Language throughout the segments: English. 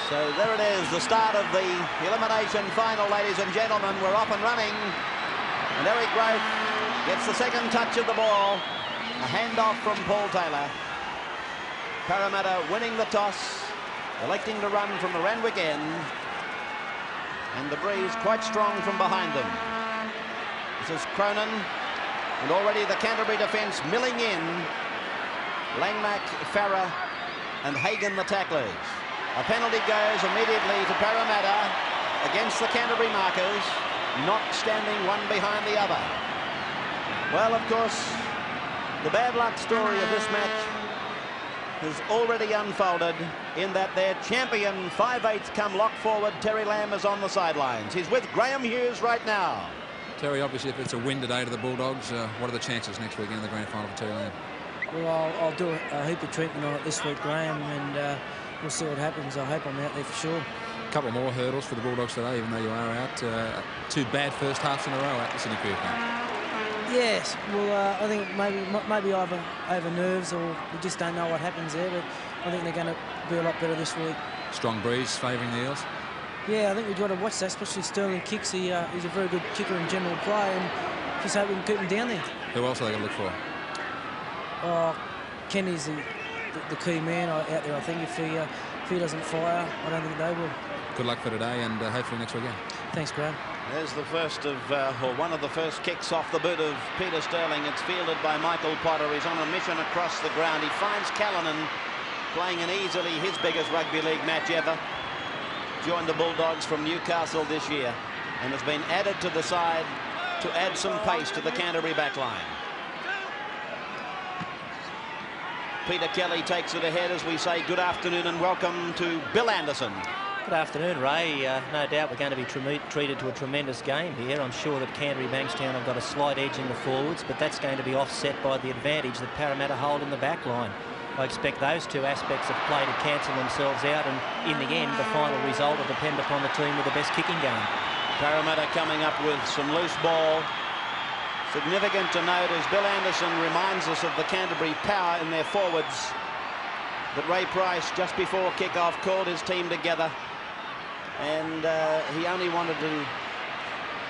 So there it is, the start of the elimination final, ladies and gentlemen. We're off and running. And Eric Rowe gets the second touch of the ball. A handoff from Paul Taylor. Parramatta winning the toss, electing to run from the Randwick end. And the breeze quite strong from behind them. This is Cronin. And already the Canterbury defence milling in. Langmack, Farah and Hagan the tacklers. A penalty goes immediately to Parramatta against the Canterbury markers, not standing one behind the other. Well, of course, the bad luck story of this match has already unfolded in that their champion 5/8 come lock forward Terry Lamb is on the sidelines. He's with Graham Hughes right now. Terry, obviously, if it's a win today to the Bulldogs, what are the chances next weekend in the grand final for Terry Lamb? Well, I'll do a heap of treatment on it this week, Graham, and we'll see what happens. I hope I'm out there for sure. A couple more hurdles for the Bulldogs today, even though you are out. Two bad first halves in a row at the Sydney Cricket Ground. Yes, well, I think maybe over nerves, or we just don't know what happens there, but I think they're going to be a lot better this week. Strong breeze favouring the Eels. Yeah, I think we've got to watch that, especially Sterling kicks. He's a very good kicker in general play, and just hope we can keep him down there. Who else are they going to look for? Kenny's the key man out there, I think. If he doesn't fire, I don't think they will. Good luck for today, and hopefully next weekend. Thanks, Graham. There's the first of, or one of the first kicks off the boot of Peter Sterling. It's fielded by Michael Potter. He's on a mission across the ground. He finds Callanan playing in easily his biggest rugby league match ever. Joined the Bulldogs from Newcastle this year and has been added to the side to add some pace to the Canterbury backline. Peter Kelly takes it ahead as we say good afternoon and welcome to Bill Anderson. Good afternoon, Ray. No doubt we're going to be treated to a tremendous game here. I'm sure that Canterbury Bankstown have got a slight edge in the forwards, but that's going to be offset by the advantage that Parramatta hold in the back line. I expect those two aspects of play to cancel themselves out, and in the end, the final result will depend upon the team with the best kicking game. Parramatta coming up with some loose ball. Significant to note as Bill Anderson reminds us of the Canterbury power in their forwards, that Ray Price, just before kick-off, called his team together, and he only wanted to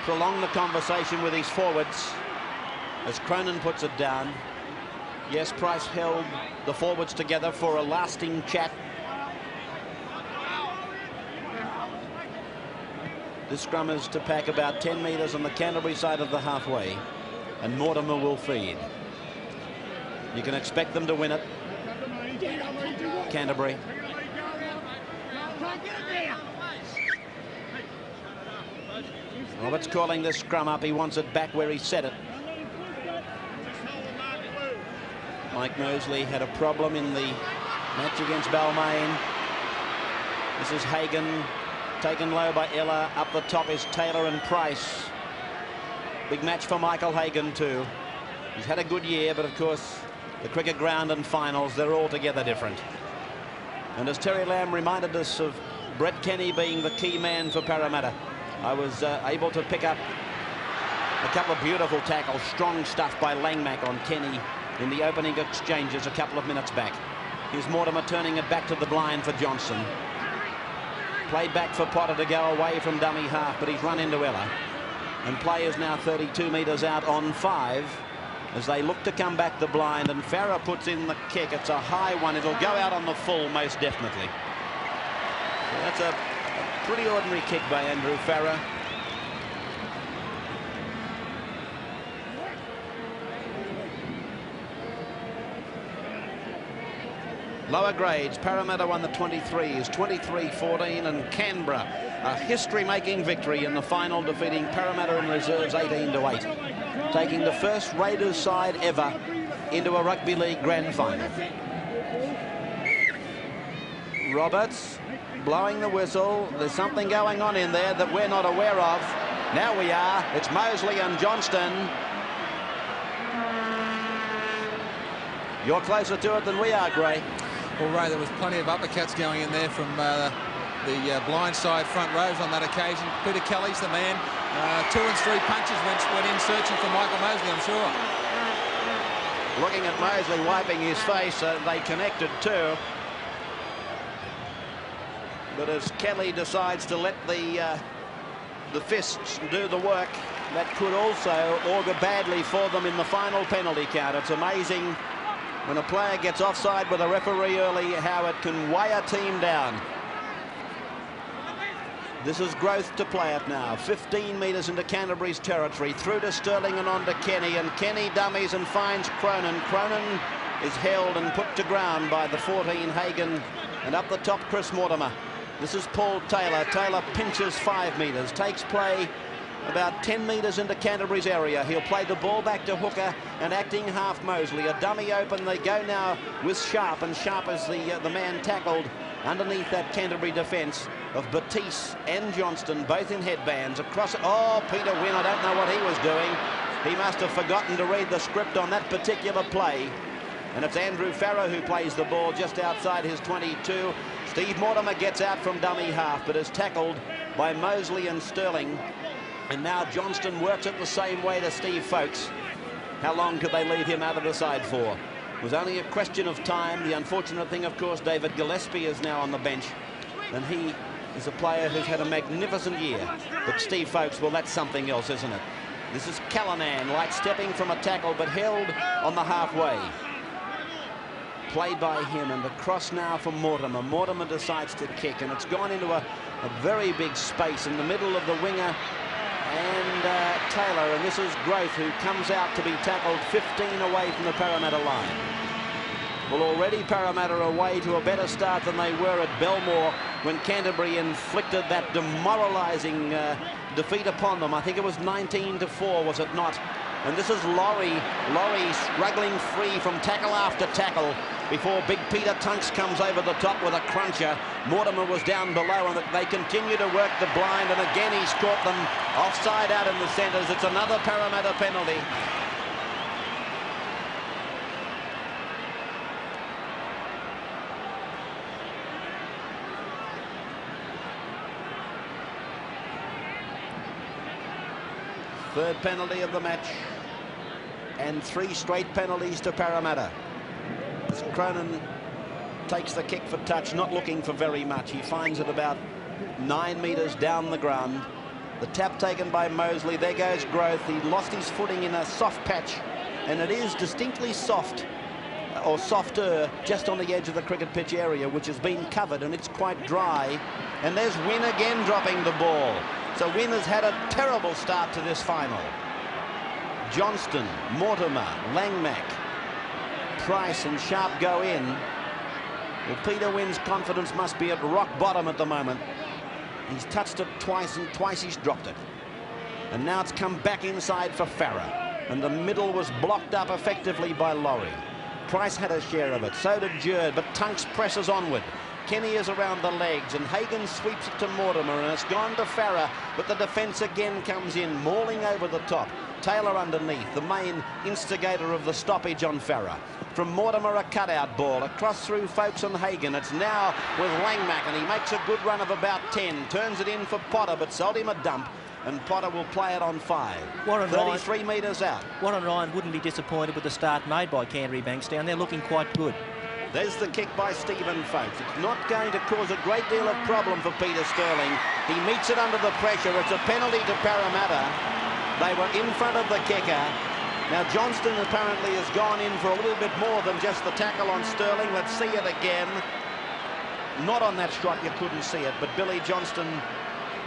prolong the conversation with his forwards as Cronin puts it down. Yes, Price held the forwards together for a lasting chat. This scrum is to pack about 10 metres on the Canterbury side of the halfway, and Mortimer will feed. You can expect them to win it. Canterbury. Roberts calling this scrum up. He wants it back where he set it. Mike Mosley had a problem in the match against Balmain. This is Hagan, taken low by Ella. Up the top is Taylor and Price. Big match for Michael Hagan too. He's had a good year, but of course the cricket ground and finals, they're altogether different. And as Terry Lamb reminded us of Brett Kenny being the key man for Parramatta, I was able to pick up a couple of beautiful tackles, strong stuff by Langmack on Kenny in the opening exchanges a couple of minutes back. Here's Mortimer turning it back to the blind for Johnson. Played back for Potter to go away from dummy half, but he's run into Ella. And play is now 32 metres out on 5 as they look to come back the blind, and Farah puts in the kick. It's a high one. It'll go out on the full most definitely. So that's a pretty ordinary kick by Andrew Farah. Lower grades, Parramatta won the 23s, 23-14, and Canberra, a history-making victory in the final, defeating Parramatta in reserves 18-8, taking the first Raiders side ever into a rugby league grand final. Roberts blowing the whistle. There's something going on in there that we're not aware of. Now we are. It's Mosley and Johnston. You're closer to it than we are, Gray. Well, Ray, there was plenty of uppercuts going in there from the blindside front rows on that occasion. Peter Kelly's the man. 2 and 3 punches went in searching for Michael Mosley, I'm sure. Looking at Mosley wiping his face, they connected too. But as Kelly decides to let the fists do the work, that could also augur badly for them in the final penalty count. It's amazing when a player gets offside with a referee early, how it can weigh a team down. This is Growth to play it now. 15 metres into Canterbury's territory, through to Sterling and on to Kenny, and Kenny dummies and finds Cronin. Cronin is held and put to ground by the 14 Hagan, and up the top Chris Mortimer. This is Paul Taylor. Taylor pinches 5 metres, takes play about 10 metres into Canterbury's area. He'll play the ball back to hooker and acting half Mosley. A dummy open. They go now with Sharp, and Sharp is the man tackled underneath that Canterbury defence of Batiste and Johnston, both in headbands. Across it. Oh, Peter Wynn, I don't know what he was doing. He must have forgotten to read the script on that particular play. And it's Andrew Farrow who plays the ball just outside his 22. Steve Mortimer gets out from dummy half, but is tackled by Mosley and Sterling. And now Johnston works it the same way to Steve Folkes. How long could they leave him out of the side for? It was only a question of time. The unfortunate thing, of course, David Gillespie is now on the bench, and he is a player who's had a magnificent year. But Steve Folkes, well, that's something else, isn't it? This is Callanan, light stepping from a tackle, but held on the halfway. Played by him, and across now for Mortimer. Mortimer decides to kick, and it's gone into a very big space in the middle of the winger and Taylor, and this is Growth, who comes out to be tackled 15 away from the Parramatta line. Well, already Parramatta are away to a better start than they were at Belmore when Canterbury inflicted that demoralising defeat upon them. I think it was 19-4, was it not? And this is Laurie struggling free from tackle after tackle before Big Peter Tunks comes over the top with a cruncher. Mortimer was down below, and they continue to work the blind, and again he's caught them offside out in the centres. It's another Parramatta penalty. Third penalty of the match, and 3 straight penalties to Parramatta. As Cronin takes the kick for touch, not looking for very much. He finds it about 9 metres down the ground. The tap taken by Mosley. There goes Growth. He lost his footing in a soft patch, and it is distinctly soft, or softer, just on the edge of the cricket pitch area, which has been covered, and it's quite dry. And there's Wynn again dropping the ball. So Wynn has had a terrible start to this final. Johnston, Mortimer, Langmack, Price and Sharp go in. Well, Peter Wynn's confidence must be at rock bottom at the moment. He's touched it twice, and twice he's dropped it. And now it's come back inside for Farah. And the middle was blocked up effectively by Laurie. Price had a share of it, so did Jerd, but Tunks presses onward. Kenny is around the legs, and Hagan sweeps it to Mortimer, and it's gone to Farah, but the defence again comes in, mauling over the top. Taylor underneath, the main instigator of the stoppage on Farah. From Mortimer, a cutout ball across through Folkes and Hagan. It's now with Langmack, and he makes a good run of about 10. Turns it in for Potter, but sold him a dump, and Potter will play it on 5. 33 metres out. Warren Ryan wouldn't be disappointed with the start made by Canterbury Bankstown. They're looking quite good. There's the kick by Stephen Folkes. It's not going to cause a great deal of problem for Peter Sterling. He meets it under the pressure. It's a penalty to Parramatta. They were in front of the kicker. Now Johnston apparently has gone in for a little bit more than just the tackle on Sterling. Let's see it again. Not on that shot, you couldn't see it, but Billy Johnston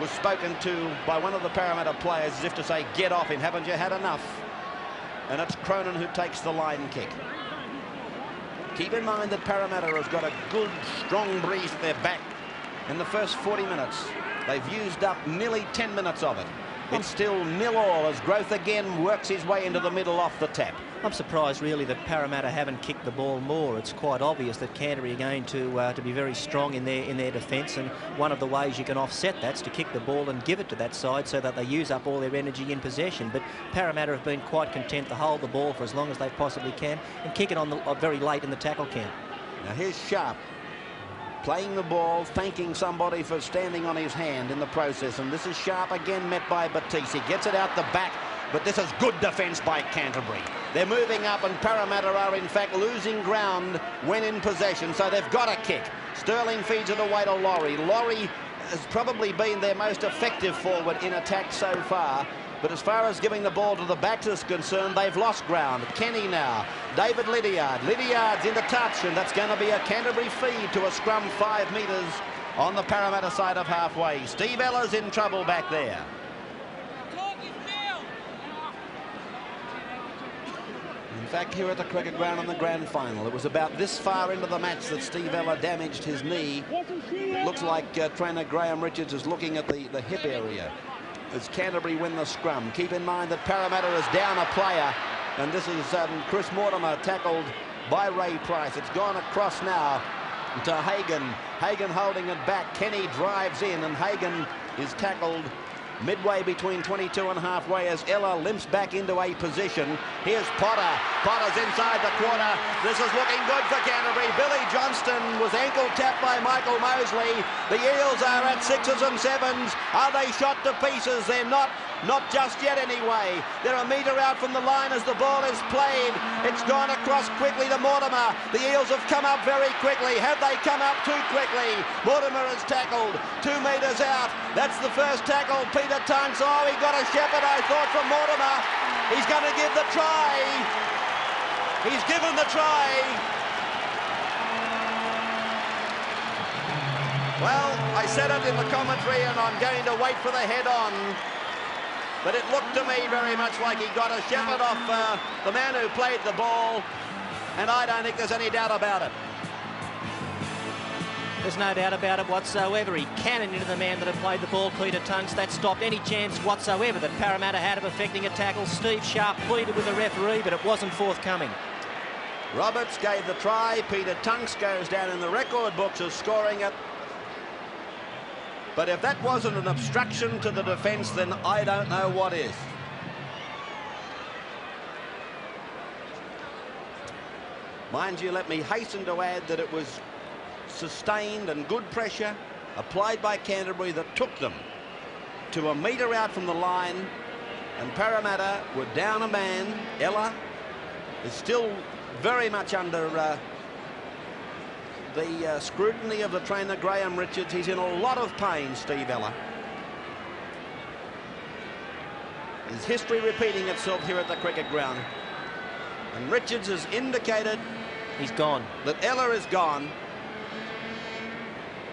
was spoken to by one of the Parramatta players as if to say, get off him, haven't you had enough? And it's Cronin who takes the line kick. Keep in mind that Parramatta has got a good, strong breeze at their back in the first 40 minutes. They've used up nearly 10 minutes of it. It's still 0-0 as Growth again works his way into the middle off the tap. I'm surprised really that Parramatta haven't kicked the ball more. It's quite obvious that Canterbury are going to be very strong in their defence, and one of the ways you can offset that's to kick the ball and give it to that side so that they use up all their energy in possession. But Parramatta have been quite content to hold the ball for as long as they possibly can and kick it on very late in the tackle count. Now here's Sharp playing the ball, thanking somebody for standing on his hand in the process, and this is Sharp again met by Batiste. He gets it out the back, but this is good defence by Canterbury. They're moving up, and Parramatta are in fact losing ground when in possession, so they've got a kick. Sterling feeds it away to Laurie. Laurie has probably been their most effective forward in attack so far, but as far as giving the ball to the backs is concerned, they've lost ground. Kenny now, David Lydiard. Lydiard's into touch, and that's going to be a Canterbury feed to a scrum 5 metres on the Parramatta side of halfway. Steve Ella's in trouble back there. In fact, here at the cricket ground in the grand final, it was about this far into the match that Steve Ella damaged his knee. It looks like trainer Graham Richards is looking at the hip area as Canterbury win the scrum. Keep in mind that Parramatta is down a player, and this is Chris Mortimer tackled by Ray Price. It's gone across now to Hagan. Hagan holding it back. Kenny drives in, and Hagan is tackled midway between 22 and halfway as Ella limps back into a position. Here's Potter. Potter's inside the quarter. This is looking good for Canterbury. Billy Johnston was ankle tapped by Michael Mosley. The Eels are at 6s and 7s. Are they shot to pieces? They're not just yet anyway. They're a metre out from the line as the ball is played. It's gone across quickly to Mortimer. The Eels have come up very quickly. Have they come up too quickly? Mortimer is tackled 2 metres out. That's the first tackle. Peter Tunks. Oh, he got a shepherd, I thought, from Mortimer. He's going to give the try. He's given the try. Well, I said it in the commentary, and I'm going to wait for the head-on. But it looked to me very much like he got a shepherd off the man who played the ball, and I don't think there's any doubt about it. There's no doubt about it whatsoever. He cannoned into the man that had played the ball, Peter Tunks. That stopped any chance whatsoever that Parramatta had of effecting a tackle. Steve Sharp pleaded with the referee, but it wasn't forthcoming. Roberts gave the try. Peter Tunks goes down in the record books as scoring it. But if that wasn't an obstruction to the defence, then I don't know what is. Mind you, let me hasten to add that it was sustained and good pressure applied by Canterbury that took them to a metre out from the line, and Parramatta were down a man. Ella is still very much under the scrutiny of the trainer Graham Richards. He's in a lot of pain, Steve Ella. Is history repeating itself here at the cricket ground? And Richards has indicated he's gone, that Ella is gone.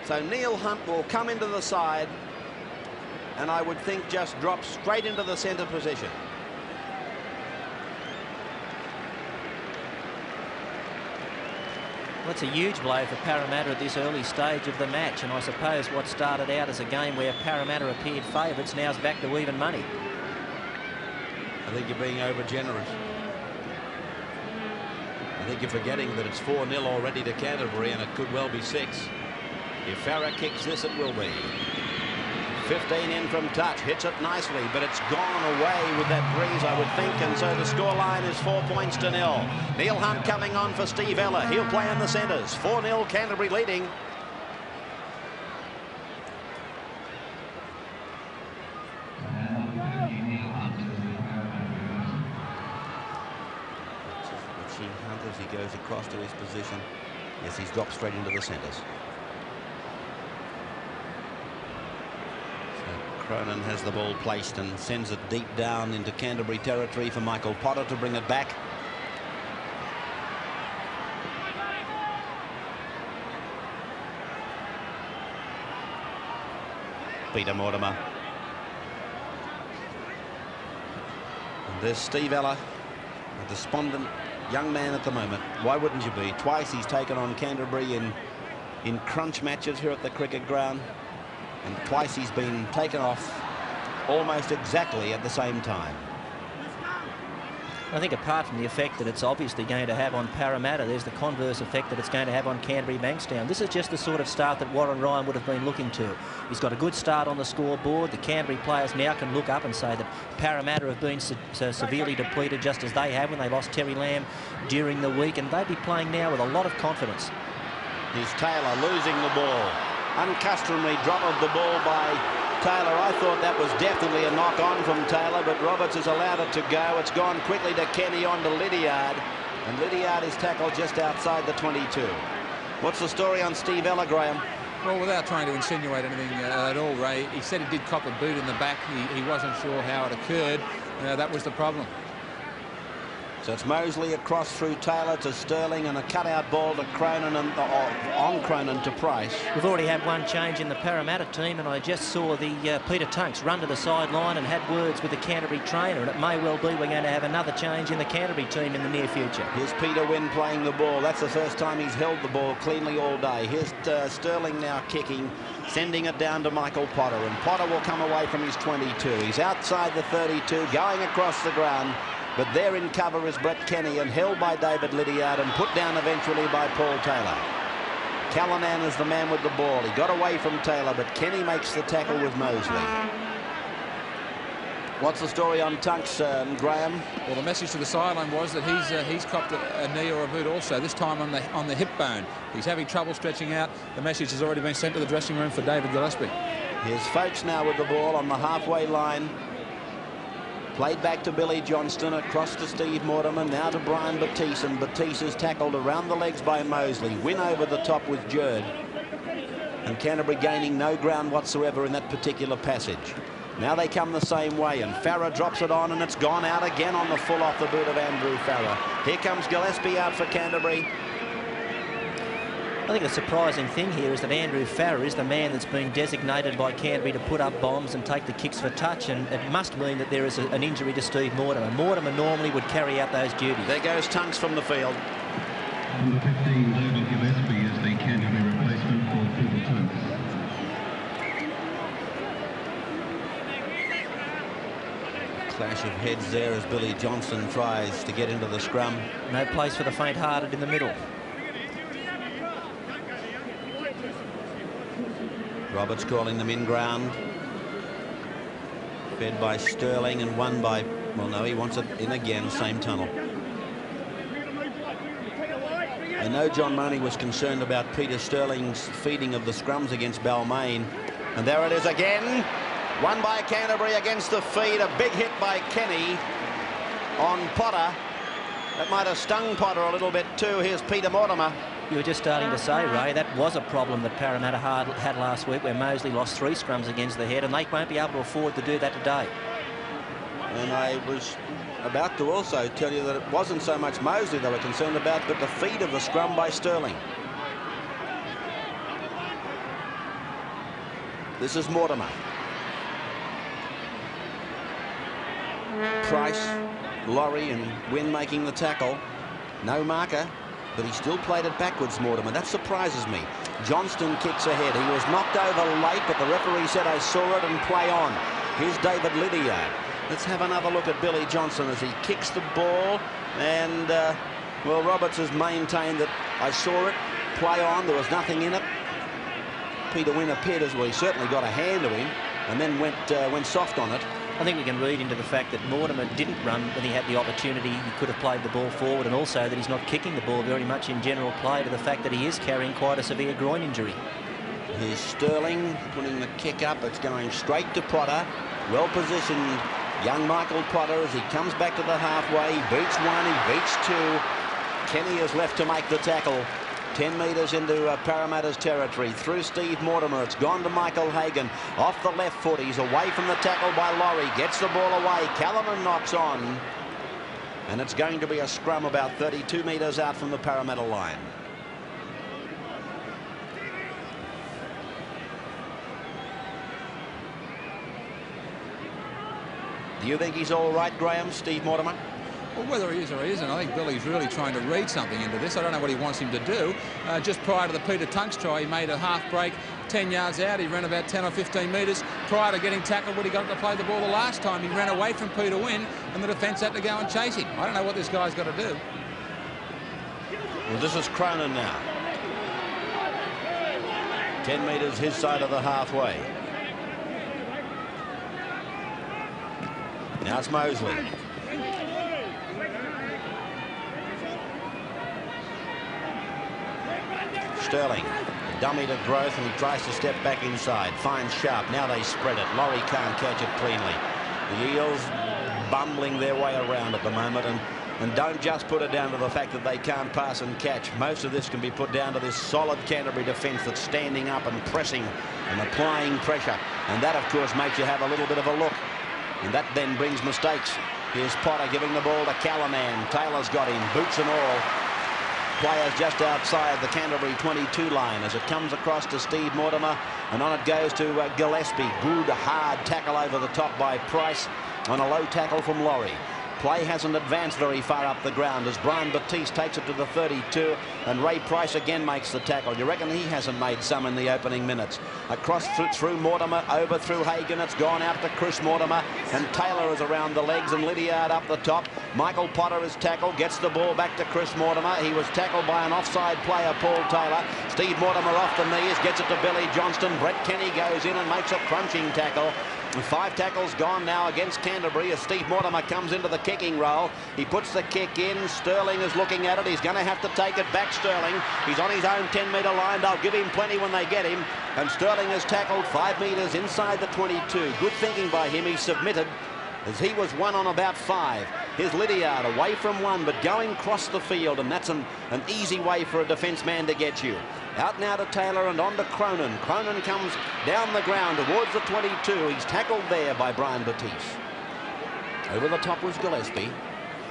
So Neil Hunt will come into the side, and I would think just drop straight into the centre position. Well, it's a huge blow for Parramatta at this early stage of the match, and I suppose what started out as a game where Parramatta appeared favourites now is back to even money. I think you're being over generous. I think you're forgetting that it's 4-0 already to Canterbury, and it could well be 6. If Farah kicks this, it will be. 15 in from touch, hits it nicely, but it's gone away with that breeze, I would think, and so the scoreline is 4 points to 0. Neil Hunt coming on for Steve Ella. He'll play in the centres. 4-0, Canterbury leading. Richie Hunt as he goes across to his position. Yes, he's dropped straight into the centres. Cronin has the ball placed and sends it deep down into Canterbury territory for Michael Potter to bring it back. Peter Mortimer. And there's Steve Ella, a despondent young man at the moment. Why wouldn't you be? Twice he's taken on Canterbury in crunch matches here at the cricket ground, and twice he's been taken off almost exactly at the same time. I think apart from the effect that it's obviously going to have on Parramatta, there's the converse effect that it's going to have on Canterbury Bankstown. This is just the sort of start that Warren Ryan would have been looking to. He's got a good start on the scoreboard. The Canterbury players now can look up and say that Parramatta have been so severely depleted, just as they have when they lost Terry Lamb during the week, and they'd be playing now with a lot of confidence. Here's Taylor losing the ball. Uncustomary drop of the ball by Taylor. I thought that was definitely a knock-on from Taylor, but Roberts has allowed it to go. It's gone quickly to Kenny, on to Lydiard, and Lydiard is tackled just outside the 22. What's the story on Steve Ella, Graham? Well, without trying to insinuate anything at all, Ray, he said he did cop a boot in the back. He wasn't sure how it occurred. That was the problem. So it's Mosley across through Taylor to Sterling, and a cutout ball to Cronin, and on Cronin to Price. We've already had one change in the Parramatta team, and I just saw the Peter Tunks run to the sideline and had words with the Canterbury trainer, and it may well be we're going to have another change in the Canterbury team in the near future. Here's Peter Wynn playing the ball. That's the first time he's held the ball cleanly all day. Here's Sterling now kicking, sending it down to Michael Potter, and Potter will come away from his 22. He's outside the 32, going across the ground. But there in cover is Brett Kenny, and held by David Lydiard and put down eventually by Paul Taylor. Callanan is the man with the ball. He got away from Taylor, but Kenny makes the tackle with Mosley. What's the story on Tunks, Graham? Well, the message to the sideline was that he's copped a knee or a boot also, this time on the hip bone. He's having trouble stretching out. The message has already been sent to the dressing room for David Gillespie. Here's Folks now with the ball on the halfway line. Played back to Billy Johnston, across to Steve Mortimer, now to Brian Batiste, and Batiste is tackled around the legs by Mosley. Win over the top with Jerd. And Canterbury gaining no ground whatsoever in that particular passage. Now they come the same way, and Farah drops it on, and it's gone out again on the full off the boot of Andrew Farah. Here comes Gillespie out for Canterbury. I think the surprising thing here is that Andrew Farah is the man that's been designated by Canterbury to put up bombs and take the kicks for touch, and it must mean that there is an injury to Steve Mortimer. Mortimer normally would carry out those duties. There goes Tunks from the field. Number 15, David Gillespie, is the Canterbury replacement for Peter Tunks. Clash of heads there as Billy Johnson tries to get into the scrum. No place for the faint-hearted in the middle. Roberts calling them in ground. Fed by Sterling and won by, well, no, he wants it in again, same tunnel. I know John Money was concerned about Peter Sterling's feeding of the scrums against Balmain. And there it is again. Won by Canterbury against the feed. A big hit by Kenny on Potter. That might have stung Potter a little bit too. Here's Peter Mortimer. You were just starting to say, Ray, that was a problem that Parramatta had last week, where Mosley lost 3 scrums against the head, and they won't be able to afford to do that today. And I was about to also tell you that it wasn't so much Mosley they were concerned about, but the feed of the scrum by Sterling. This is Mortimer. Price, Laurie and Wynn making the tackle. No marker, but he still played it backwards, Mortimer. That surprises me. Johnston kicks ahead. He was knocked over late, but the referee said, I saw it and play on. Here's David Lydiard. Let's have another look at Billy Johnson as he kicks the ball. And, well, Roberts has maintained that I saw it, play on, there was nothing in it. Peter Wynn appeared as well. He certainly got a hand to him and then went soft on it. I think we can read into the fact that Mortimer didn't run when he had the opportunity. He could have played the ball forward, and also that he's not kicking the ball very much in general play, to the fact that he is carrying quite a severe groin injury. Here's Sterling putting the kick up. It's going straight to Potter. Well positioned young Michael Potter as he comes back to the halfway. He beats 1, he beats 2. Kenny is left to make the tackle. 10 metres into Parramatta's territory. Through Steve Mortimer. It's gone to Michael Hagan. Off the left foot. He's away from the tackle by Laurie. Gets the ball away. Callanan knocks on. And it's going to be a scrum about 32 metres out from the Parramatta line. Do you think he's all right, Graham, Steve Mortimer? Well, whether he is or he isn't, I think Billy's really trying to read something into this. I don't know what he wants him to do. Just prior to the Peter Tunks try, he made a half break 10 yards out. He ran about 10 or 15 metres prior to getting tackled when he got to play the ball the last time. He ran away from Peter Wynn, and the defence had to go and chase him. I don't know what this guy's got to do. Well, this is Cronin now. 10 metres his side of the halfway. Now it's Mosley. Sterling, dummy to Growth, and he tries to step back inside. Finds Sharp. Now they spread it. Laurie can't catch it cleanly. The Eels bumbling their way around at the moment, and don't just put it down to the fact that they can't pass and catch. Most of this can be put down to this solid Canterbury defence that's standing up and pressing and applying pressure. And that, of course, makes you have a little bit of a look. And that then brings mistakes. Here's Potter giving the ball to Callanan. Taylor's got him, boots and all. Players just outside the Canterbury 22 line as it comes across to Steve Mortimer, and on it goes to Gillespie. Good hard tackle over the top by Price on a low tackle from Laurie. Play hasn't advanced very far up the ground as Brian Batiste takes it to the 32, and Ray Price again makes the tackle. You reckon he hasn't made some in the opening minutes? Across through Mortimer, over through Hagan. It's gone out to Chris Mortimer, and Taylor is around the legs, and Lydiard up the top. Michael Potter is tackled, gets the ball back to Chris Mortimer. He was tackled by an offside player, Paul Taylor. Steve Mortimer off the knees, gets it to Billy Johnston. Brett Kenny goes in and makes a crunching tackle. 5 tackles gone now against Canterbury as Steve Mortimer comes into the kicking role. He puts the kick in. Sterling is looking at it. He's going to have to take it back, Sterling. He's on his own 10-metre line. They'll give him plenty when they get him. And Sterling has tackled 5 metres inside the 22. Good thinking by him. He submitted as he was 1 on about 5. Here's Lydiard away from 1, but going across the field, and that's an easy way for a defence man to get you. Out now to Taylor and on to Cronin. Cronin comes down the ground towards the 22. He's tackled there by Brian Batiste. Over the top was Gillespie.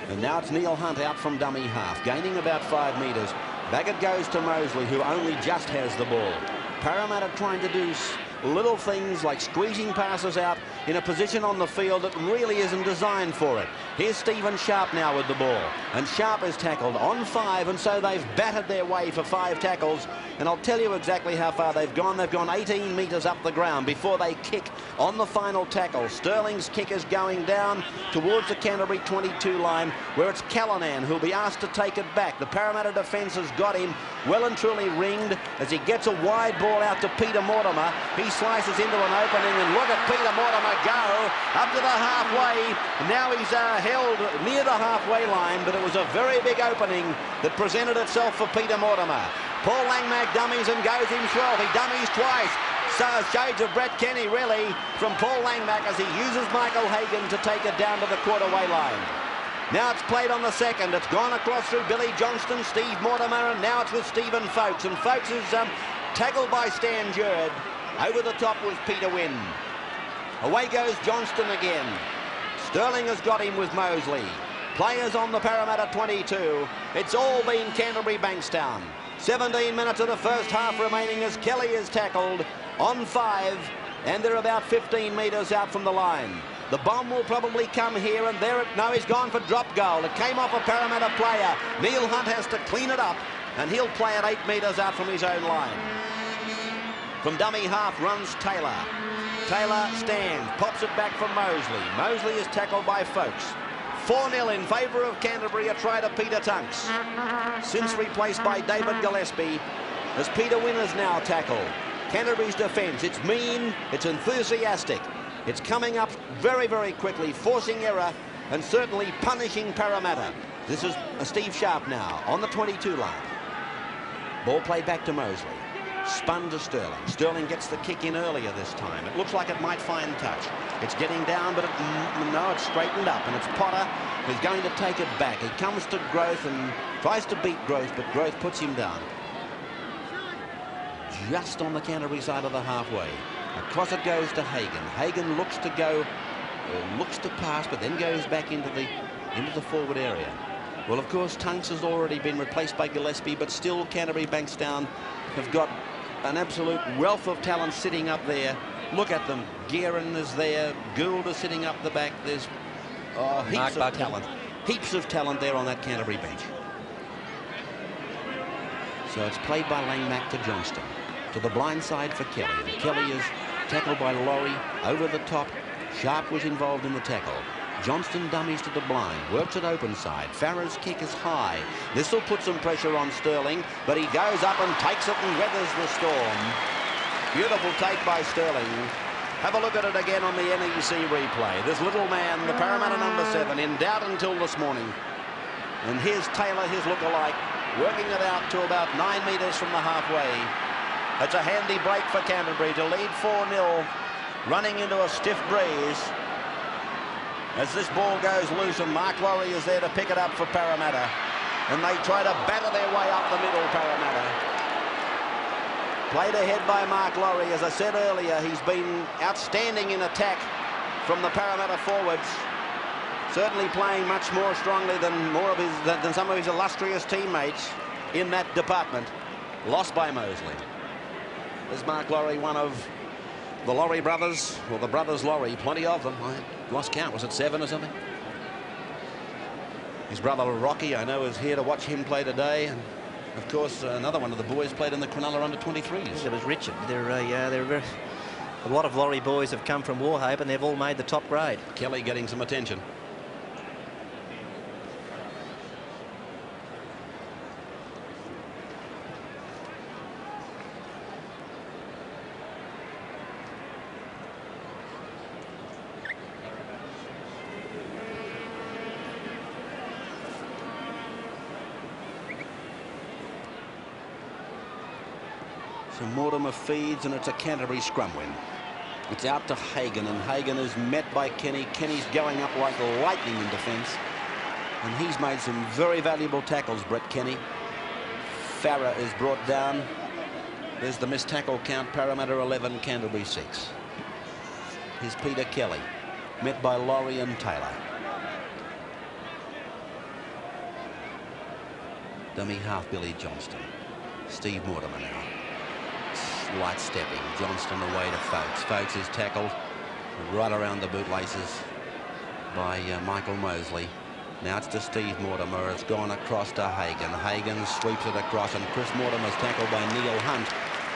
And now it's Neil Hunt out from dummy half, gaining about 5 metres. Back it goes to Mosley, who only just has the ball. Parramatta trying to do little things like squeezing passes out in a position on the field that really isn't designed for it. Here's Stephen Sharp now with the ball, and Sharp is tackled on 5, and so they've battered their way for 5 tackles, and I'll tell you exactly how far they've gone. They've gone 18 metres up the ground before they kick on the final tackle. Sterling's kick is going down towards the Canterbury 22 line, where it's Callanan who'll be asked to take it back. The Parramatta defence has got him well and truly ringed as he gets a wide ball out to Peter Mortimer. He slices into an opening, and look at Peter Mortimer go up to the halfway. Now he's held near the halfway line, but it was a very big opening that presented itself for Peter Mortimer. Paul Langmack dummies and goes him 12. He dummies twice. So shades of Brett Kenny really from Paul Langmack as he uses Michael Hagan to take it down to the quarterway line. Now it's played on the second. It's gone across through Billy Johnston, Steve Mortimer, and now it's with Stephen Folkes. And Folkes is tackled by Stan Jurd. Over the top was Peter Wynn. Away goes Johnston again. Sterling has got him with Mosley. Players on the Parramatta 22. It's all been Canterbury Bankstown. 17 minutes of the first half remaining as Kelly is tackled on 5, and they're about 15 metres out from the line. The bomb will probably come here, and there no, he's gone for drop goal. It came off a Parramatta player. Neil Hunt has to clean it up, and he'll play it 8 metres out from his own line. From dummy half runs Taylor. Taylor stands, pops it back from Mosley. Mosley is tackled by Folkes. 4-0 in favour of Canterbury, a try to Peter Tunks. Since replaced by David Gillespie, as Peter Wynn is now tackled. Canterbury's defence, it's mean, it's enthusiastic. It's coming up very, very quickly, forcing error and certainly punishing Parramatta. This is Steve Sharp now on the 22 line. Ball played back to Mosley. Spun to Sterling. Sterling gets the kick in earlier this time. It looks like it might find touch. It's getting down, but no, it's straightened up, and it's Potter who's going to take it back. He comes to Growth and tries to beat Growth, but Growth puts him down. Just on the Canterbury side of the halfway. Across it goes to Hagan. Hagan looks to go, looks to pass, but then goes back into the forward area. Well, of course, Tunks has already been replaced by Gillespie, but still Canterbury Bankstown have got an absolute wealth of talent sitting up there. Look at them. Guerin is there. Gould is sitting up the back. There's heaps of talent. Heaps of talent there on that Canterbury bench. So it's played by Langmack to Johnston. To the blind side for Kelly. And Kelly is tackled by Laurie over the top. Sharp was involved in the tackle. Johnston dummies to the blind, works it open side. Farrah's kick is high. This will put some pressure on Sterling, but he goes up and takes it and weathers the storm. Beautiful take by Sterling. Have a look at it again on the NEC replay. This little man, the Parramatta number 7, in doubt until this morning. And here's Taylor, his look-alike, working it out to about 9 metres from the halfway. It's a handy break for Canterbury to lead 4-0, running into a stiff breeze. As this ball goes loose and Mark Laurie is there to pick it up for Parramatta. And they try to batter their way up the middle, Parramatta. Played ahead by Mark Laurie. As I said earlier, he's been outstanding in attack from the Parramatta forwards. Certainly playing much more strongly than some of his illustrious teammates in that department. Lost by Mosley. Is Mark Laurie one of the Laurie brothers? Well, the brothers Laurie, plenty of them. I lost count. Was it 7 or something? His brother Rocky, I know, is here to watch him play today. And of course, another one of the boys played in the Cronulla under-23s. It was Richard. A lot of Laurie boys have come from Warhope, and they've all made the top grade. Kelly getting some attention. So Mortimer feeds, and it's a Canterbury scrum win. It's out to Hagan, and Hagan is met by Kenny. Kenny's going up like lightning in defence. And he's made some very valuable tackles, Brett Kenny. Farrah is brought down. There's the missed tackle count. Parramatta 11, Canterbury 6. Here's Peter Kelly, met by Laurie and Taylor. Dummy half Billy Johnston. Steve Mortimer now. Light stepping. Johnston away to Folks. Folks is tackled right around the bootlaces by Michael Mosley. Now it's to Steve Mortimer. It's gone across to Hagan. Hagan sweeps it across, and Chris Mortimer's tackled by Neil Hunt.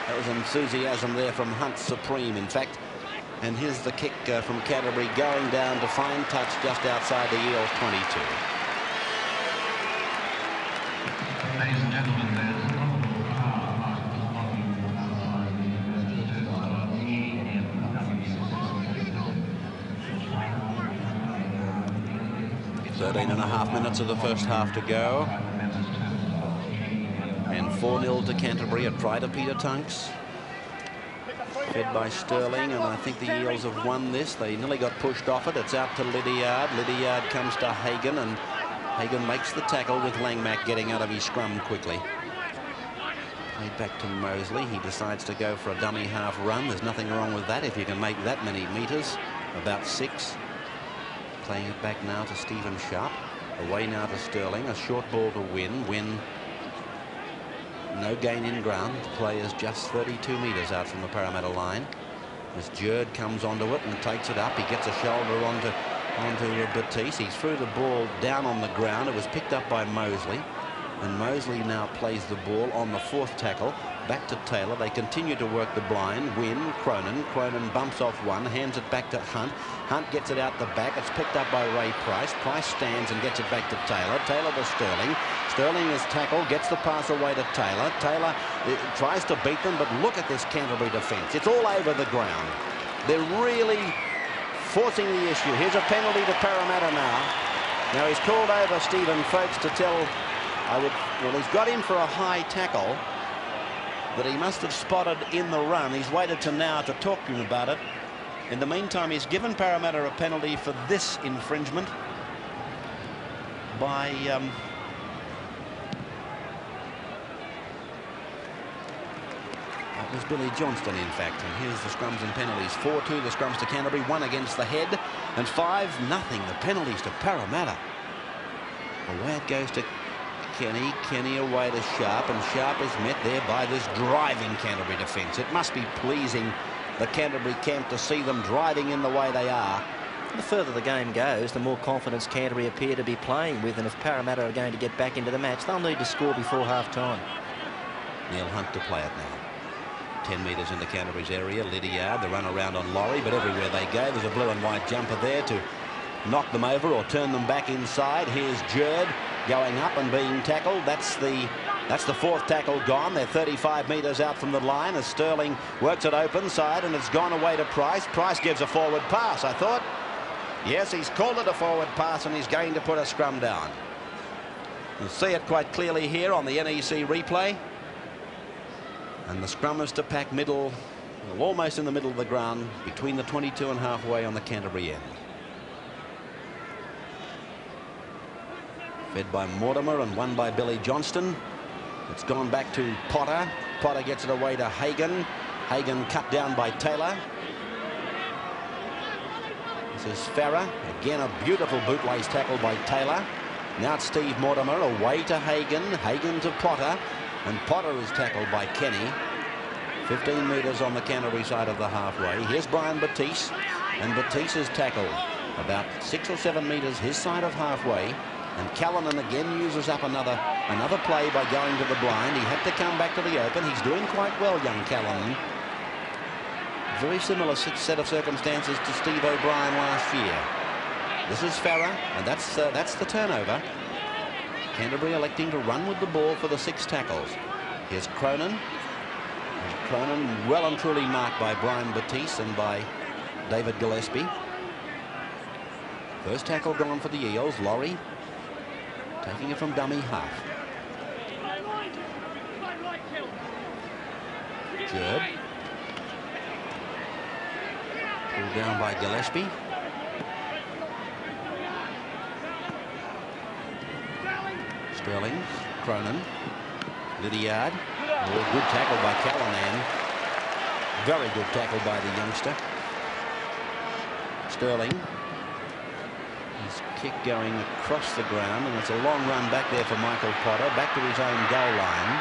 That was enthusiasm there from Hunt Supreme, in fact. And here's the kick from Canterbury going down to fine touch just outside the Eels 22. Ladies and gentlemen, there's 13.5 minutes of the first half to go. And 4-0 to Canterbury. A try to Peter Tunks. Fed by Sterling, and I think the Eels have won this. They nearly got pushed off it. It's out to Lydiard. Lydiard comes to Hagan, and Hagan makes the tackle with Langmack getting out of his scrum quickly. Played back to Mosley. He decides to go for a dummy half run. There's nothing wrong with that if you can make that many metres. About 6. Playing it back now to Stephen Sharp. Away now to Sterling. A short ball to Win. Win. No gain in ground. The play is just 32 metres out from the Parramatta line. As Jerd comes onto it and takes it up. He gets a shoulder onto Batiste. He threw the ball down on the ground. It was picked up by Mosley. And Mosley now plays the ball on the 4th tackle. Back to Taylor. They continue to work the blind. Win. Cronin. Cronin bumps off one. Hands it back to Hunt. Hunt gets it out the back. It's picked up by Ray Price. Price stands and gets it back to Taylor. Taylor to Sterling. Sterling is tackled. Gets the pass away to Taylor. Taylor tries to beat them, but look at this Canterbury defence. It's all over the ground. They're really forcing the issue. Here's a penalty to Parramatta now. Now he's called over Stephen Folks to tell... well, he's got him for a high tackle that he must have spotted in the run. He's waited to now to talk to him about it. In the meantime, he's given Parramatta a penalty for this infringement by that was Billy Johnston, in fact. And here's the scrums and penalties. 4-2 the scrums to Canterbury, 1 against the head, and 5-0 the penalties to Parramatta. Away it goes to Kenny. Kenny away to Sharp, and Sharp is met there by this driving Canterbury defence. It must be pleasing the Canterbury camp to see them driving in the way they are. The further the game goes, the more confidence Canterbury appear to be playing with, and if Parramatta are going to get back into the match, they'll need to score before half-time. Neil Hunt to play it now. 10 metres into Canterbury's area. Lydiard, the run around on Laurie, but everywhere they go, there's a blue and white jumper there to knock them over or turn them back inside. Here's Jerd going up and being tackled. That's the fourth tackle gone. They're 35 metres out from the line as Sterling works it open side, and it's gone away to Price. Price gives a forward pass, I thought. Yes, he's called it a forward pass, and he's going to put a scrum down. You'll see it quite clearly here on the NEC replay. And the scrum is to pack middle, well, almost in the middle of the ground, between the 22 and halfway on the Canterbury end. Fed by Mortimer and won by Billy Johnston. It's gone back to Potter. Potter gets it away to Hagan. Hagan cut down by Taylor. This is Farah. Again, a beautiful bootlace tackle by Taylor. Now it's Steve Mortimer away to Hagan. Hagan to Potter. And Potter is tackled by Kenny. 15 metres on the Canterbury side of the halfway. Here's Brian Batiste. And Batiste is tackled about 6 or 7 metres his side of halfway. And Callanan again uses up another play by going to the blind. He had to come back to the open. He's doing quite well, young Callanan. Very similar set of circumstances to Steve O'Brien last year. This is Farah, and that's the turnover. Canterbury electing to run with the ball for the 6 tackles. Here's Cronin. And Cronin well and truly marked by Brian Batiste and by David Gillespie. First tackle gone for the Eels. Laurie taking it from dummy half. Jerd. Pulled down by Gillespie. Sterling, Cronin, Lydiard. Oh, good tackle by Callanan. Very good tackle by the youngster. Sterling. His kick going across the ground, and it's a long run back there for Michael Potter, back to his own goal line.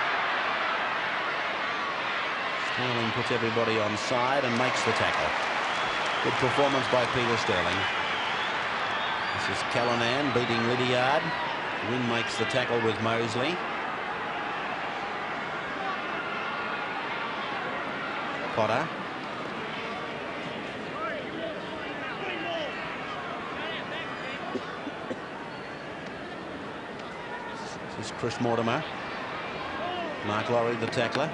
Sterling puts everybody on side and makes the tackle. Good performance by Peter Sterling. This is Callanan beating Lydiard. Wynn makes the tackle with Mosley. Potter. This is Chris Mortimer. Mark Laurie, the tackler.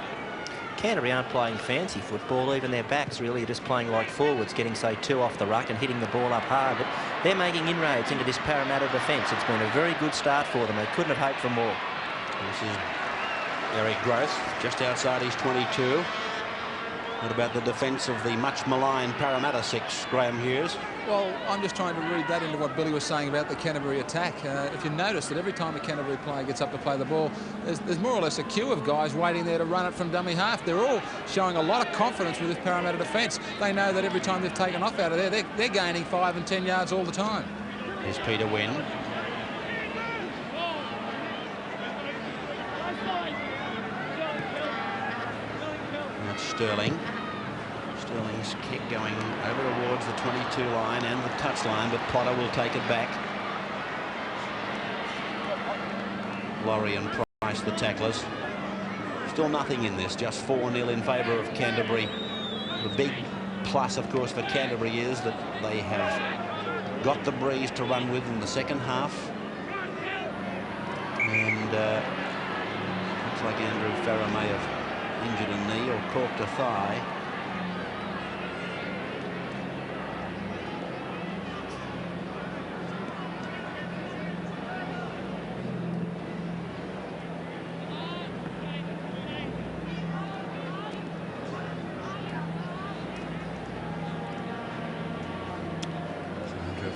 Canterbury aren't playing fancy football. Even their backs really are just playing like forwards, getting, say, 2 off the ruck and hitting the ball up hard. But they're making inroads into this Parramatta defence. It's been a very good start for them. They couldn't have hoped for more. This is Eric Gross, just outside his 22. What about the defence of the much maligned Parramatta 6, Graham Hughes? Well, I'm just trying to read that into what Billy was saying about the Canterbury attack. If you notice that every time a Canterbury player gets up to play the ball, there's more or less a queue of guys waiting there to run it from dummy half. They're all showing a lot of confidence with this Parramatta defence. They know that every time they've taken off out of there, they're gaining 5 and 10 yards all the time. Here's Peter Wynn. That's Sterling. Sterling's kick going over towards the 22 line and the touch line, but Potter will take it back. Laurie and Price, the tacklers. Still nothing in this, just 4-0 in favour of Canterbury. The big plus, of course, for Canterbury is that they have got the breeze to run with in the second half. And looks like Andrew Farah may have injured a knee or corked a thigh.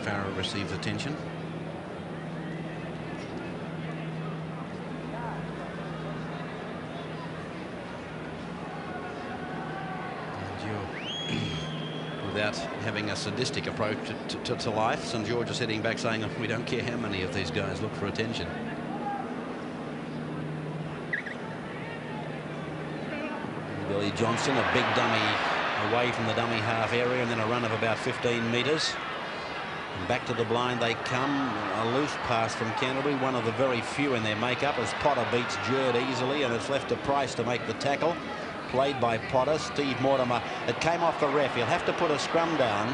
Farah receives attention. Without having a sadistic approach to life, St George is heading back saying, we don't care how many of these guys look for attention. Billy Johnson, a big dummy away from the dummy half area, and then a run of about 15 metres. And back to the blind they come. A loose pass from Canterbury, one of the very few in their makeup, as Potter beats Jerd easily, and it's left to Price to make the tackle. Played by Potter. Steve Mortimer. It came off the ref. He'll have to put a scrum down.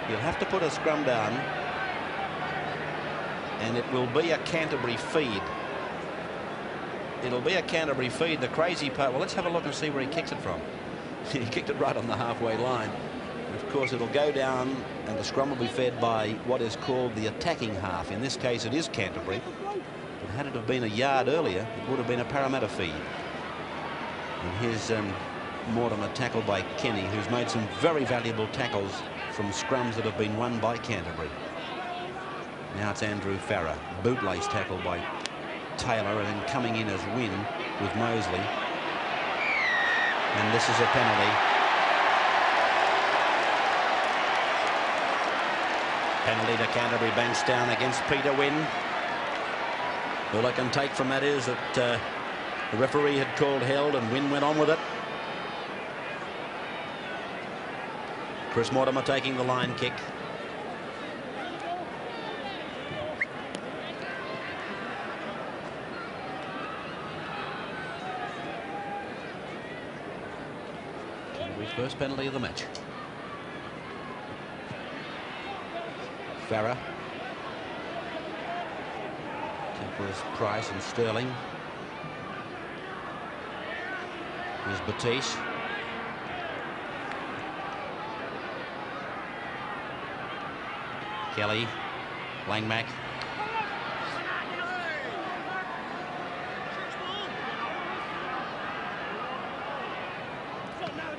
He'll have to put a scrum down. And it will be a Canterbury feed. It'll be a Canterbury feed. The crazy part, well, let's have a look and see where he kicks it from. He kicked it right on the halfway line. Of course, it'll go down and the scrum will be fed by what is called the attacking half. In this case, it is Canterbury. But had it have been a yard earlier, it would have been a Parramatta feed. And here's Mortimer tackled by Kenny, who's made some very valuable tackles from scrums that have been won by Canterbury. Now it's Andrew Farrer. Bootlace tackle by Taylor, and then coming in as Wynn with Mosley. And this is a penalty. Penalty to Canterbury. Bankstown against Peter Wynn. All I can take from that is that the referee had called held and Wynn went on with it. Chris Mortimer taking the line kick. First penalty of the match. Farrer. Tackles Price and Sterling. Here's Batiste. Kelly. Langmack.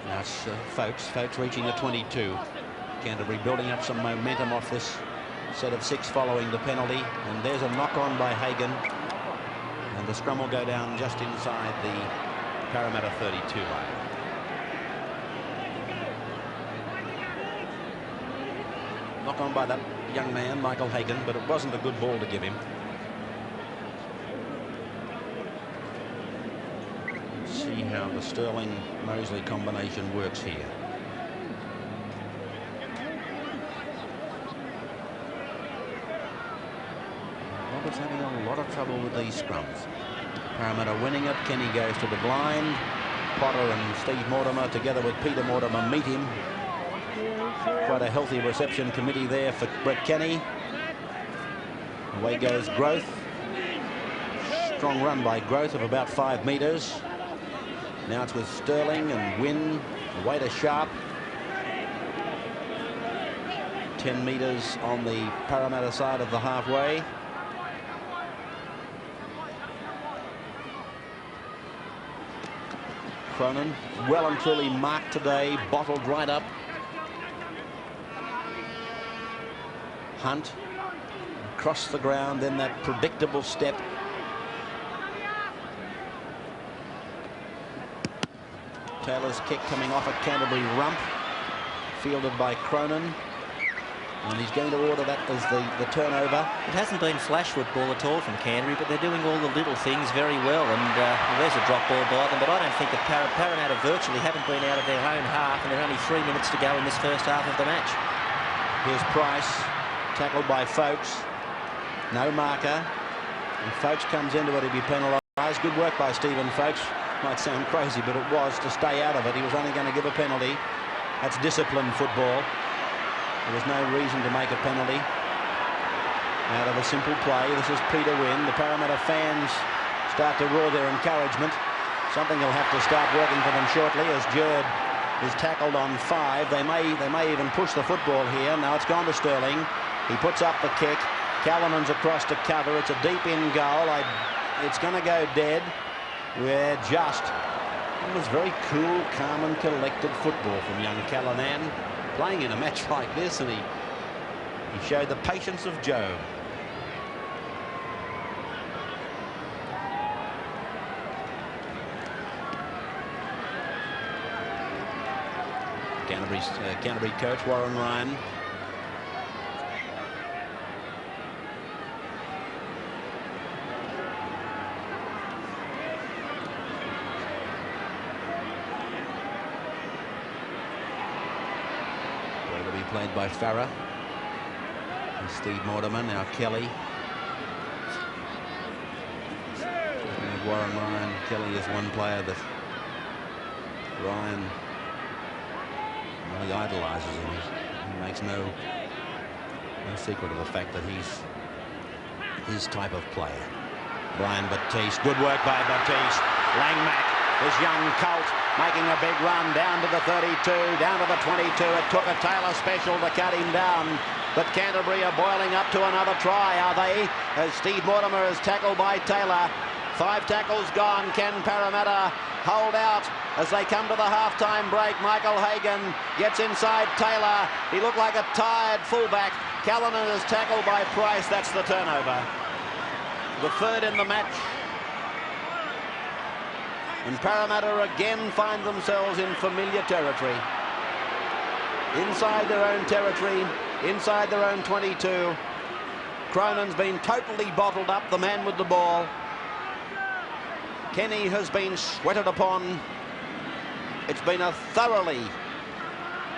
Now it's Folks reaching the 22. Canterbury building up some momentum off this set of 6 following the penalty. And there's a knock on by Hagan. And the scrum will go down just inside the Parramatta 32 line. Knock on by that young man, Michael Hagan, but it wasn't a good ball to give him. See how the Sterling-Mosley combination works here. Robert's having a lot of trouble with these scrums. Parramatta winning it. Kenny goes to the blind. Potter and Steve Mortimer together with Peter Mortimer meet him. Quite a healthy reception committee there for Brett Kenny. Away goes Growth. Strong run by Growth of about 5 metres. Now it's with Sterling and Wynn. Away to Sharp. 10 metres on the Parramatta side of the halfway. Cronin, well and truly marked today, bottled right up. Hunt, across the ground, then that predictable step. Taylor's kick coming off at Canterbury rump, fielded by Cronin. And he's going to order that as the turnover. It hasn't been flash football at all from Canterbury, but they're doing all the little things very well. And there's a drop ball by them, but I don't think that Parramatta virtually haven't been out of their own half, and there are only 3 minutes to go in this first half of the match. Here's Price, tackled by Folks. No marker. And Folks comes into it, he'll be penalised. Good work by Stephen Folks. Might sound crazy, but it was to stay out of it. He was only going to give a penalty. That's disciplined football. There was no reason to make a penalty out of a simple play. This is Peter Wynn. The Parramatta fans start to roar their encouragement. Something will have to start working for them shortly as Jerd is tackled on 5. They may even push the football here. Now it's gone to Sterling. He puts up the kick. Callinan's across to cover. It's a deep in goal. It's going to go dead. We're just. It was very cool, calm and collected football from young Callanan. Playing in a match like this, and he showed the patience of Job. Canterbury coach Warren Ryan. Played by Farrer. Steve Mortimer, now Kelly. Warren Ryan. Kelly is one player that Ryan really idolises him. He makes no secret of the fact that he's his type of player. Brian Batiste, good work by Batiste. Langmack, this young colt, making a big run down to the 32, down to the 22. It took a Taylor special to cut him down. But Canterbury are boiling up to another try, are they? As Steve Mortimer is tackled by Taylor. 5 tackles gone. Can Parramatta hold out as they come to the half-time break? Michael Hagan gets inside Taylor. He looked like a tired fullback. Callanan is tackled by Price. That's the turnover. The third in the match. And Parramatta again find themselves in familiar territory. Inside their own territory, inside their own 22. Cronin's been totally bottled up, the man with the ball. Kenny has been sweated upon. It's been a thoroughly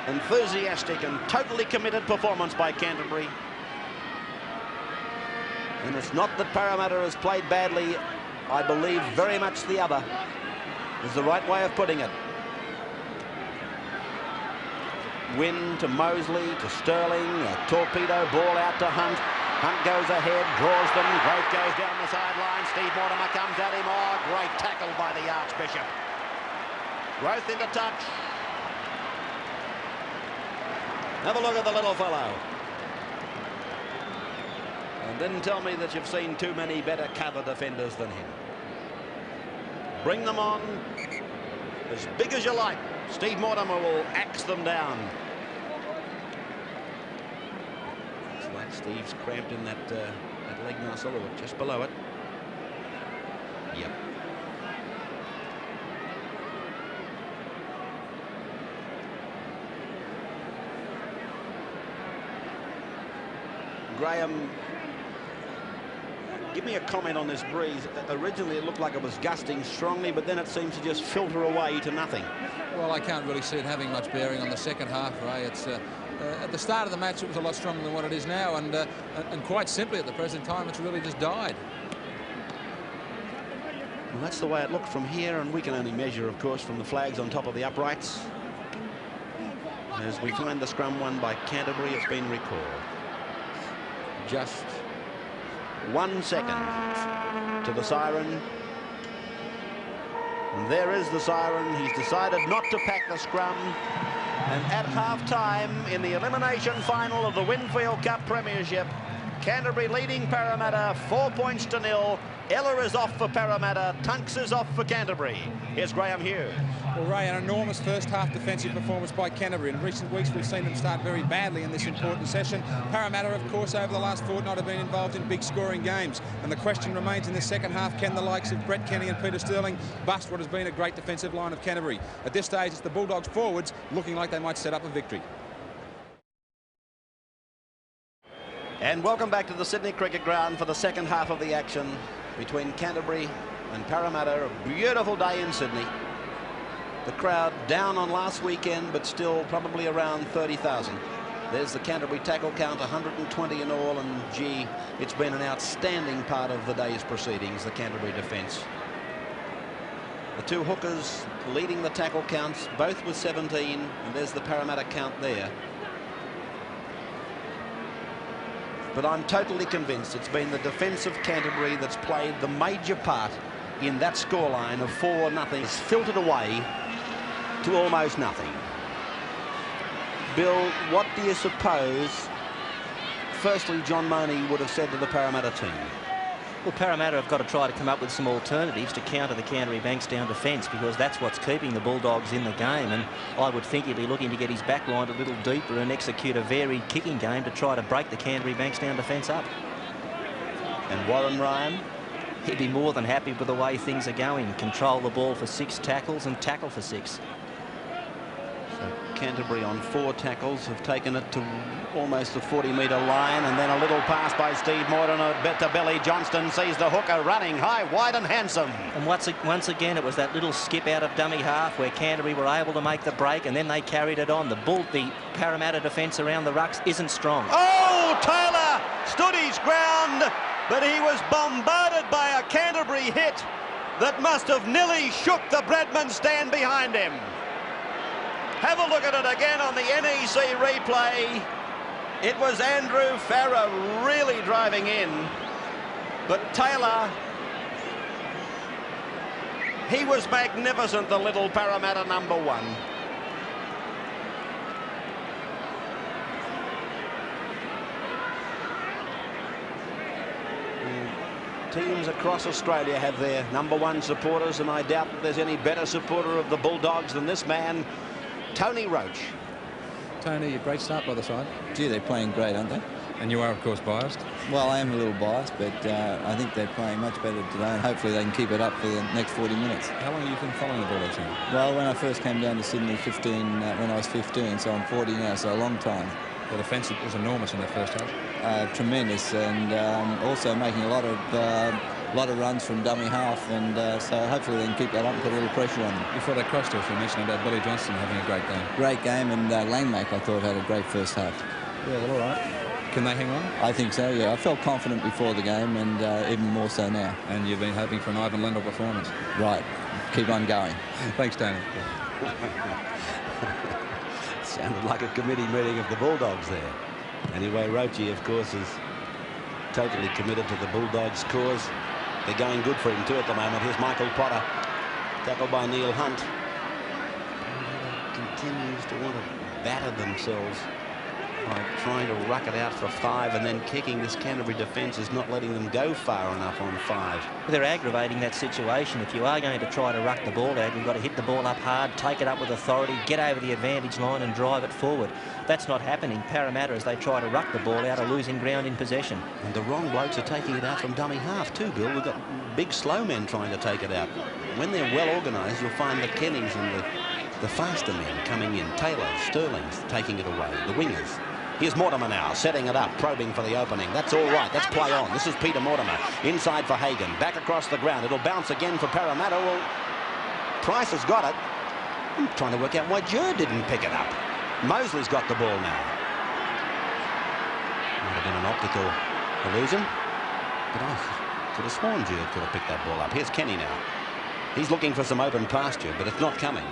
enthusiastic and totally committed performance by Canterbury. And it's not that Parramatta has played badly. I believe very much the other is the right way of putting it. Win to Mosley, to Sterling, a torpedo ball out to Hunt. Hunt goes ahead, draws them. Growth goes down the sideline. Steve Mortimer comes at him. Oh, great tackle by the Archbishop. Growth into touch. Have a look at the little fellow. And didn't tell me that you've seen too many better cover defenders than him. Bring them on as big as you like. Steve Mortimer will axe them down. It's like Steve's cramped in that leg muscle, or just below it. Yep. Graham, give me a comment on this breeze. Originally it looked like it was gusting strongly, but then it seems to just filter away to nothing. Well, I can't really see it having much bearing on the second half, Ray. It's at the start of the match it was a lot stronger than what it is now, and quite simply at the present time it's really just died. Well, that's the way it looked from here, and we can only measure, of course, from the flags on top of the uprights. As we find the scrum won by Canterbury, it's been recalled. Just 1 second to the siren. And there is the siren. He's decided not to pack the scrum. And at half-time in the elimination final of the Winfield Cup Premiership, Canterbury leading Parramatta 4 points to 0. Ella is off for Parramatta. Tunks is off for Canterbury. Here's Graham Hughes. Well, Ray, an enormous first-half defensive performance by Canterbury. In recent weeks, we've seen them start very badly in this important session. Parramatta, of course, over the last fortnight have been involved in big scoring games. And the question remains in this second half, can the likes of Brett Kenny and Peter Sterling bust what has been a great defensive line of Canterbury? At this stage, it's the Bulldogs forwards looking like they might set up a victory. And welcome back to the Sydney Cricket Ground for the second half of the action between Canterbury and Parramatta. A beautiful day in Sydney. The crowd down on last weekend, but still probably around 30,000. There's the Canterbury tackle count, 120 in all, and gee, it's been an outstanding part of the day's proceedings, the Canterbury defence. The two hookers leading the tackle counts, both with 17, and there's the Parramatta count there. But I'm totally convinced it's been the defence of Canterbury that's played the major part in that scoreline of 4-0. It's filtered away to almost nothing. Bill, what do you suppose, firstly, John Money would have said to the Parramatta team? Well, Parramatta have got to try to come up with some alternatives to counter the Canterbury Bankstown defence, because that's what's keeping the Bulldogs in the game, and I would think he'd be looking to get his back line a little deeper and execute a varied kicking game to try to break the Canterbury Bankstown defence up. And Warren Ryan? He'd be more than happy with the way things are going. Control the ball for 6 tackles and tackle for 6. So Canterbury on 4 tackles have taken it to almost the 40-metre line, and then a little pass by Steve Mortimer to Billy Johnston. Sees the hooker running high, wide and handsome. And once again it was that little skip out of dummy half where Canterbury were able to make the break, and then they carried it on. The Parramatta defence around the rucks isn't strong. Oh, Taylor stood his ground, but he was bombarded by a Canterbury hit that must have nearly shook the Bradman stand behind him. Have a look at it again on the NEC replay. It was Andrew Farrer really driving in, but Taylor, he was magnificent, the little Parramatta number 1. Teams across Australia have their number 1 supporters, and I doubt that there's any better supporter of the Bulldogs than this man, Tony Roach. Tony, a great start by the side. Gee, they're playing great, aren't they? And you are, of course, biased. Well, I am a little biased, but I think they're playing much better today, and hopefully they can keep it up for the next 40 minutes. How long have you been following the Bulldogs now? Well, when I first came down to Sydney when I was 15, so I'm 40 now, so a long time. Well, the offence was enormous in that first half. Tremendous, and also making a lot of runs from dummy half, and so hopefully they can keep that up and put a little pressure on them. Before they crossed us, you mentioned about Billy Johnston having a great game. Great game, and Langmack, I thought, had a great first half. Yeah, well, all right. Can they hang on? I think so, yeah. I felt confident before the game, and even more so now. And you've been hoping for an Ivan Lendl performance. Right. Keep on going. Thanks, Tony. Sounded like a committee meeting of the Bulldogs there. Anyway, Roachie, of course, is totally committed to the Bulldogs' cause. They're going good for him too at the moment. Here's Michael Potter, tackled by Neil Hunt. Continues to want to batter themselves by trying to ruck it out for 5, and then kicking. This Canterbury defence is not letting them go far enough on 5. They're aggravating that situation. If you are going to try to ruck the ball out, you've got to hit the ball up hard, take it up with authority, get over the advantage line and drive it forward. That's not happening. Parramatta, as they try to ruck the ball out, are losing ground in possession. And the wrong blokes are taking it out from dummy half too, Bill. We've got big slow men trying to take it out. When they're well organised, you'll find the Kennys and the faster men coming in. Taylor, Sterling's taking it away. The wingers. Here's Mortimer now, setting it up, probing for the opening. That's all right. That's play on. This is Peter Mortimer. Inside for Hagan. Back across the ground. It'll bounce again for Parramatta. Well, Price has got it. I'm trying to work out why Jerd didn't pick it up. Mosley's got the ball now. Might have been an optical illusion, but I could have sworn Jerd could have picked that ball up. Here's Kenny now. He's looking for some open pasture, but it's not coming.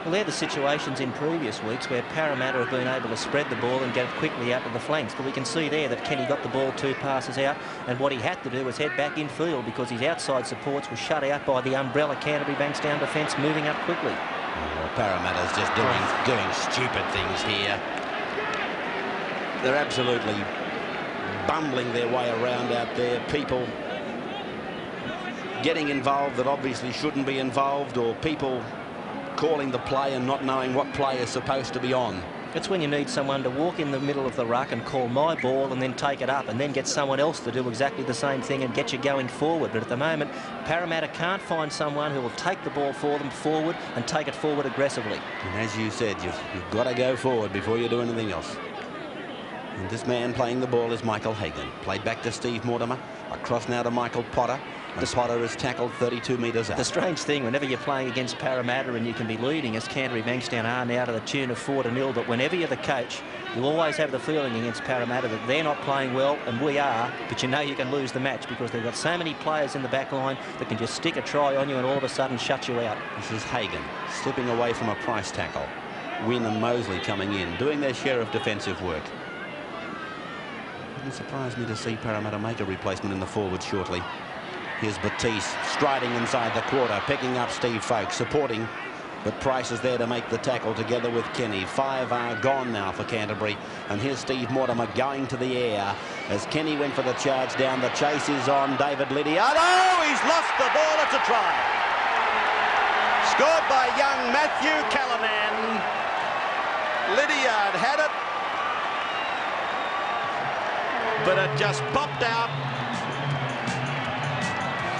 Well, they're the situations in previous weeks where Parramatta have been able to spread the ball and get it quickly out to the flanks. But we can see there that Kenny got the ball 2 passes out, and what he had to do was head back in field because his outside supports were shut out by the umbrella Canterbury Bankstown defence moving up quickly. Well, Parramatta's just doing stupid things here. They're absolutely bumbling their way around out there. People getting involved that obviously shouldn't be involved, or people calling the play and not knowing what play is supposed to be on. It's when you need someone to walk in the middle of the ruck and call my ball and then take it up and then get someone else to do exactly the same thing and get you going forward. But at the moment, Parramatta can't find someone who will take the ball for them forward and take it forward aggressively. And as you said, you've got to go forward before you do anything else. And this man playing the ball is Michael Hagan. Played back to Steve Mortimer. Across now to Michael Potter. And Potter is tackled 32 metres out. The strange thing, whenever you're playing against Parramatta and you can be leading, as Canterbury Bankstown are now to the tune of 4-0, but whenever you're the coach, you always have the feeling against Parramatta that they're not playing well, and we are, but you know you can lose the match because they've got so many players in the back line that can just stick a try on you and all of a sudden shut you out. This is Hagan slipping away from a Price tackle. Wynn and Mosley coming in, doing their share of defensive work. It wouldn't surprise me to see Parramatta make a replacement in the forward shortly. Here's Batiste striding inside the quarter, picking up Steve Folkes, supporting, but Price is there to make the tackle together with Kenny. 5 are gone now for Canterbury, and here's Steve Mortimer going to the air as Kenny went for the charge down. The chase is on David Lydiard. Oh, he's lost the ball. It's a try. Scored by young Matthew Callanan. Lydiard had it, but it just popped out.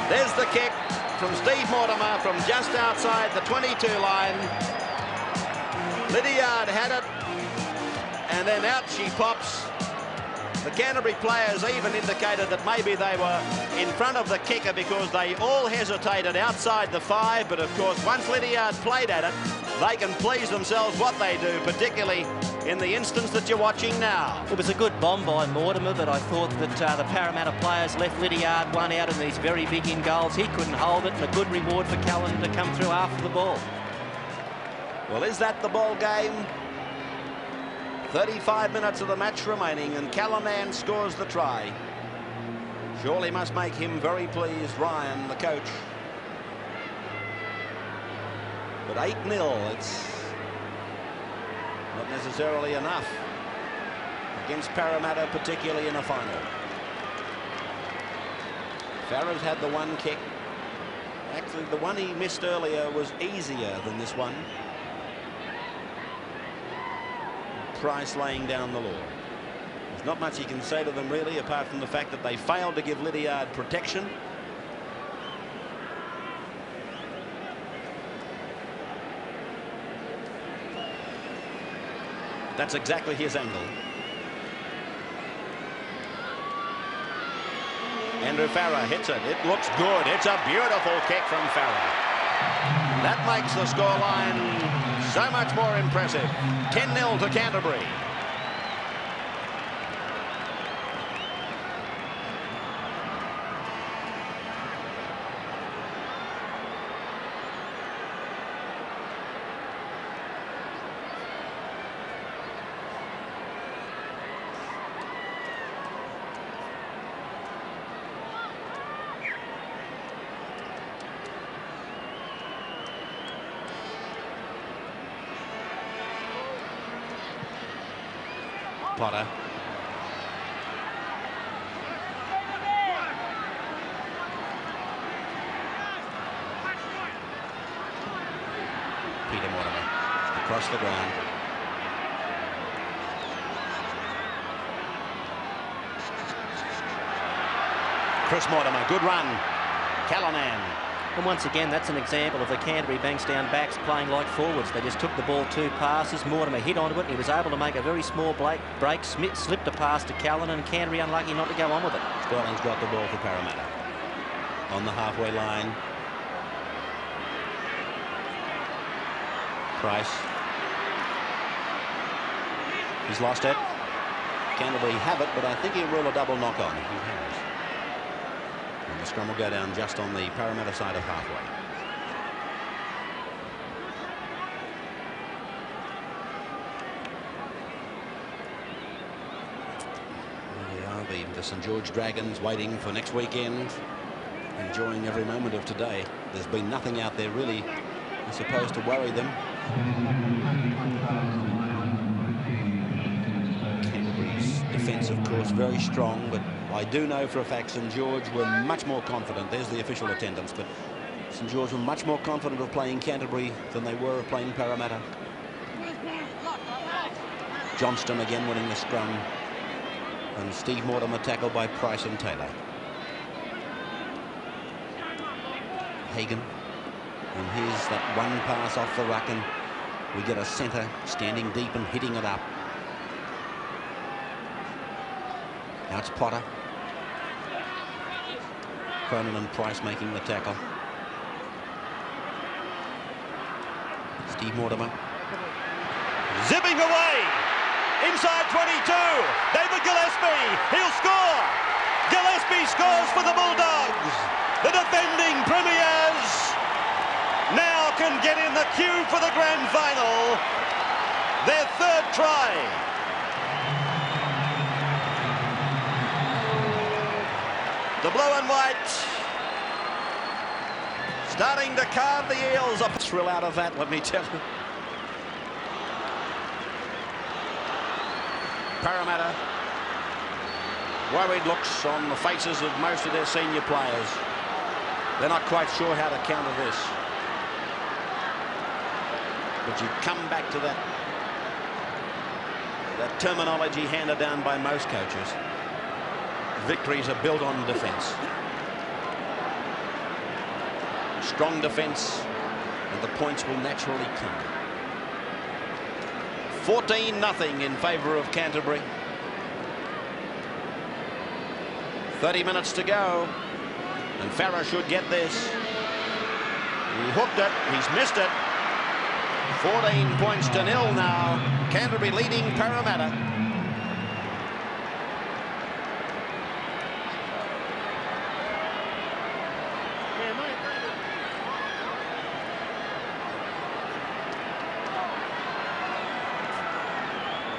There's the kick from Steve Mortimer from just outside the 22 line. Lydiard had it, and then out she pops. The Canterbury players even indicated that maybe they were in front of the kicker because they all hesitated outside the 5, but of course once Lydiard played at it, they can please themselves what they do, particularly in the instance that you're watching now. It was a good bomb by Mortimer, but I thought that the Parramatta players left Lydiard one out in these very big in goals. He couldn't hold it, and a good reward for Callan to come through after the ball. Well, is that the ball game? 35 minutes of the match remaining, and Callanan scores the try. Surely must make him very pleased, Ryan, the coach. But 8-0, it's not necessarily enough against Parramatta, particularly in a final. Farah's had the one kick. Actually, the one he missed earlier was easier than this one. Price laying down the law. There's not much you can say to them, really, apart from the fact that they failed to give Lydiard protection. That's exactly his angle. Andrew Farah hits it. It looks good. It's a beautiful kick from Farah. That makes the scoreline so much more impressive. 10-0 to Canterbury. Potter. Peter Mortimer across the ground. Chris Mortimer, good run. Callanan. And once again, that's an example of the Canterbury Bankstown backs playing like forwards. They just took the ball 2 passes. Mortimer hit onto it. He was able to make a very small break. Slipped a pass to Callan, and Canterbury unlucky not to go on with it. Sterling's got the ball for Parramatta. On the halfway line. Price. He's lost it. Canterbury have it, but I think he'll rule a double knock on. He has. And the scrum will go down just on the Parramatta side of halfway. There are the St George Dragons waiting for next weekend, enjoying every moment of today. There's been nothing out there really, I suppose, to worry them. Canterbury's defence, of course, very strong, but I do know for a fact St George were much more confident. There's the official attendance, but St George were much more confident of playing Canterbury than they were of playing Parramatta. Johnston again winning the scrum, and Steve Mortimer tackled by Price and Taylor. Hagan, and here's that one pass off the ruck, and we get a centre standing deep and hitting it up. Now it's Potter. Cronin and Price making the tackle. Steve Mortimer. Zipping away. Inside 22. David Gillespie. He'll score. Gillespie scores for the Bulldogs. The defending premiers now can get in the queue for the grand final. Their 3rd try. The blue and white starting to carve the Eels. A thrill out of that, let me tell you. Parramatta, worried looks on the faces of most of their senior players. They're not quite sure how to counter this. But you come back to that terminology handed down by most coaches. Victories are built on defence. Strong defence, and the points will naturally come. 14-0 in favour of Canterbury. 30 minutes to go, and Farah should get this. He hooked it, he's missed it. 14 points to 0 now. Canterbury leading Parramatta.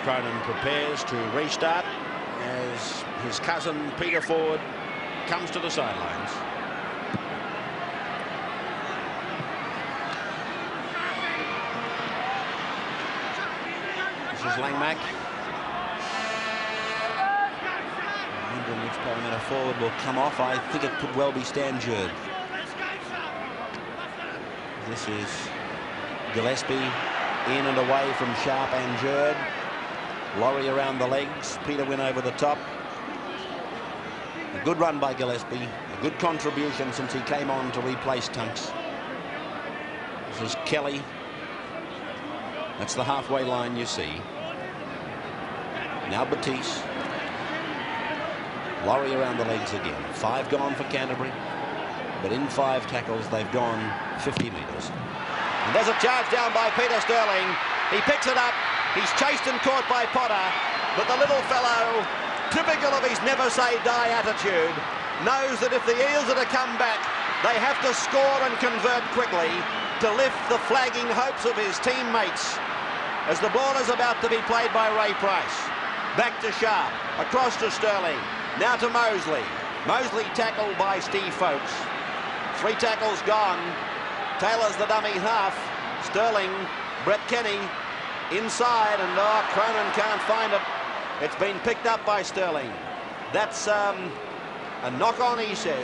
Cronin prepares to restart as his cousin Peter Ford comes to the sidelines. This is Langmack. I'm wondering which Parramatta forward will come off. I think it could well be Stan Jerd. This is Gillespie in and away from Sharp and Jerd. Laurie around the legs. Peter Wynn over the top. A good run by Gillespie. A good contribution since he came on to replace Tunks. This is Kelly. That's the halfway line you see. Now Batiste. Laurie around the legs again. 5 gone for Canterbury. But in 5 tackles, they've gone 50 metres. And there's a charge down by Peter Sterling. He picks it up. He's chased and caught by Potter, but the little fellow, typical of his never say die attitude, knows that if the Eels are to come back, they have to score and convert quickly to lift the flagging hopes of his teammates. As the ball is about to be played by Ray Price. Back to Sharp, across to Sterling, now to Mosley. Mosley tackled by Steve Folkes. 3 tackles gone. Taylor's the dummy half. Sterling, Brett Kenny, inside, and Cronin can't find it. It's been picked up by Sterling. That's a knock-on, he says.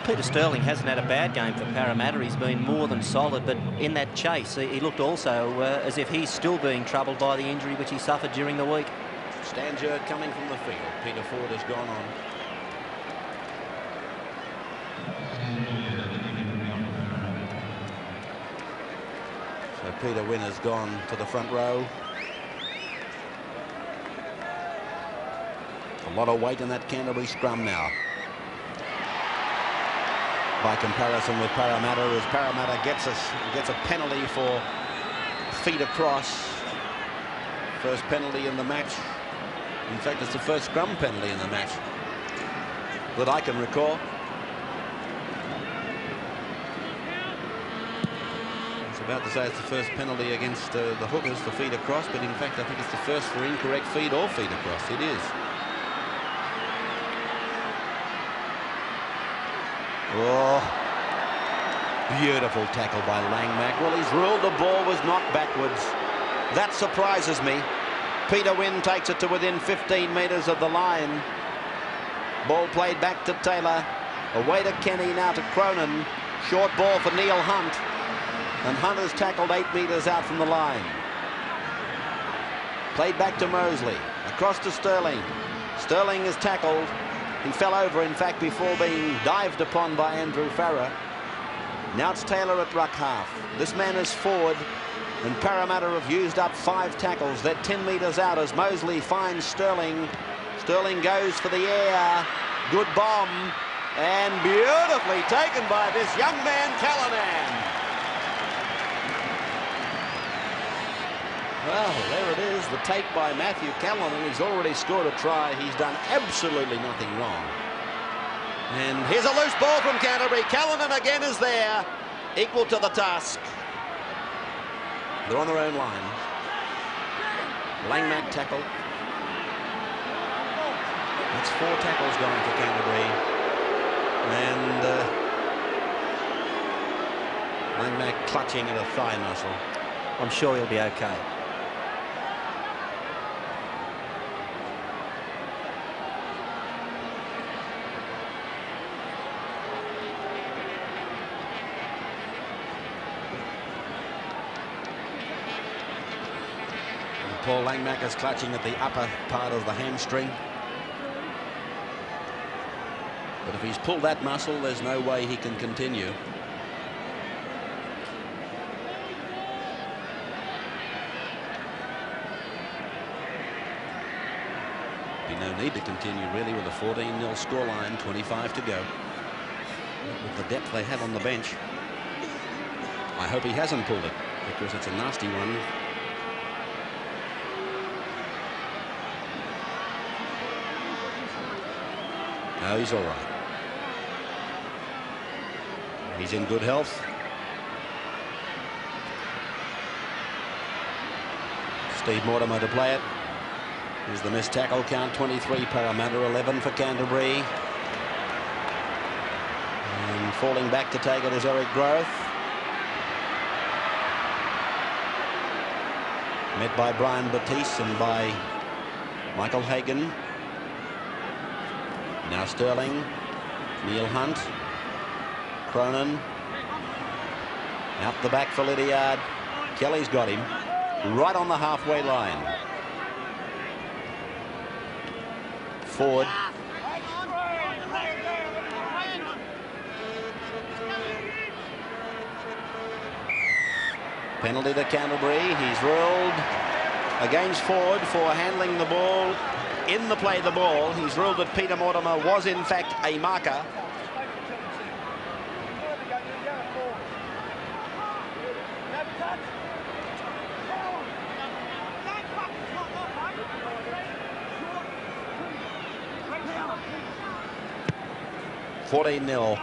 Peter Sterling hasn't had a bad game for Parramatta. He's been more than solid, but in that chase, he looked also as if he's still being troubled by the injury which he suffered during the week. Stan Jerd coming from the field. Peter Ford has gone on. So Peter Wynn has gone to the front row. A lot of weight in that Canterbury scrum now. By comparison with Parramatta, as Parramatta gets a penalty for feet across. First penalty in the match. In fact, it's the first scrum penalty in the match that I can recall. About to say it's the first penalty against the hookers for feed across, but in fact I think it's the first for incorrect feed or feed across. It is. Oh, beautiful tackle by Langmack. Well, he's ruled the ball was knocked backwards. That surprises me. Peter Wynn takes it to within 15 metres of the line. Ball played back to Taylor. Away to Kenny, now to Cronin. Short ball for Neil Hunt. And Hunt has tackled 8 metres out from the line. Played back to Mosley. Across to Sterling. Sterling is tackled. He fell over, in fact, before being dived upon by Andrew Farrer. Now it's Taylor at ruck half. This man is forward, and Parramatta have used up 5 tackles. They're 10 metres out as Mosley finds Sterling. Sterling goes for the air. Good bomb. And beautifully taken by this young man, Callanan. Well, there it is, the take by Matthew Callanan. He's already scored a try. He's done absolutely nothing wrong. And here's a loose ball from Canterbury. Callanan again is there, equal to the task. They're on their own line. Langmack tackle. That's 4 tackles going for Canterbury. And Langmack clutching at a thigh muscle. I'm sure he'll be okay. Paul Langmack is clutching at the upper part of the hamstring. But if he's pulled that muscle, there's no way he can continue. Be no need to continue, really, with a 14-0 scoreline, 25 to go. With the depth they have on the bench. I hope he hasn't pulled it, because it's a nasty one. No, he's all right. He's in good health. Steve Mortimer to play it. Here's the missed tackle count, 23 Parramatta, 11 for Canterbury. And falling back to take it is Eric Groth. Met by Brian Batiste and by Michael Hagan. Now Sterling, Neil Hunt, Cronin. Out the back for Lydiard. Kelly's got him right on the halfway line. Forward. Penalty to Canterbury. He's ruled against Ford for handling the ball in the play the ball. He's ruled that Peter Mortimer was in fact a marker. $14-0.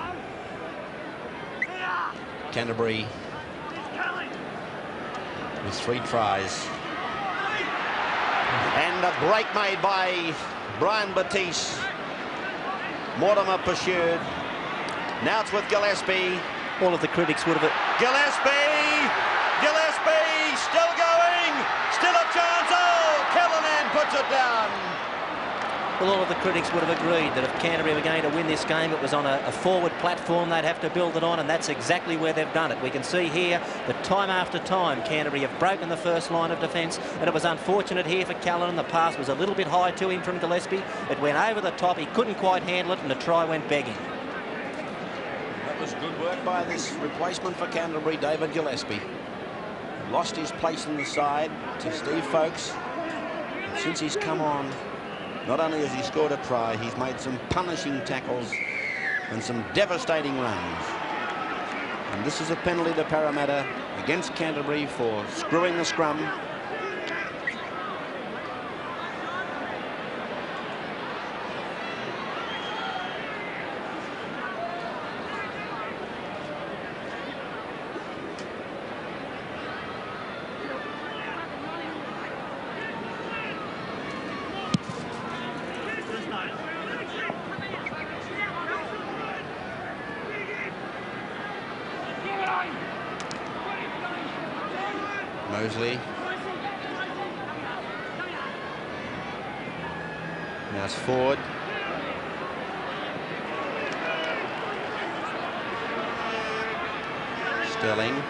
Canterbury with 3 tries. And a break made by Brian Batiste. Mortimer pursued. Now it's with Gillespie. All of the critics would have... Gillespie! Gillespie! Still going! Still a chance! Oh! Callanan puts it down. Well, all of the critics would have agreed that if Canterbury were going to win this game, it was on a forward platform they'd have to build it on, and that's exactly where they've done it. We can see here that time after time, Canterbury have broken the first line of defence, and it was unfortunate here for Callanan. The pass was a little bit high to him from Gillespie. It went over the top. He couldn't quite handle it, and the try went begging. That was good work by this replacement for Canterbury, David Gillespie. Lost his place in the side to Steve Folkes. And since he's come on, not only has he scored a try, he's made some punishing tackles and some devastating runs. And this is a penalty to Parramatta against Canterbury for screwing the scrum. Mosley. Now it's Ford. Sterling.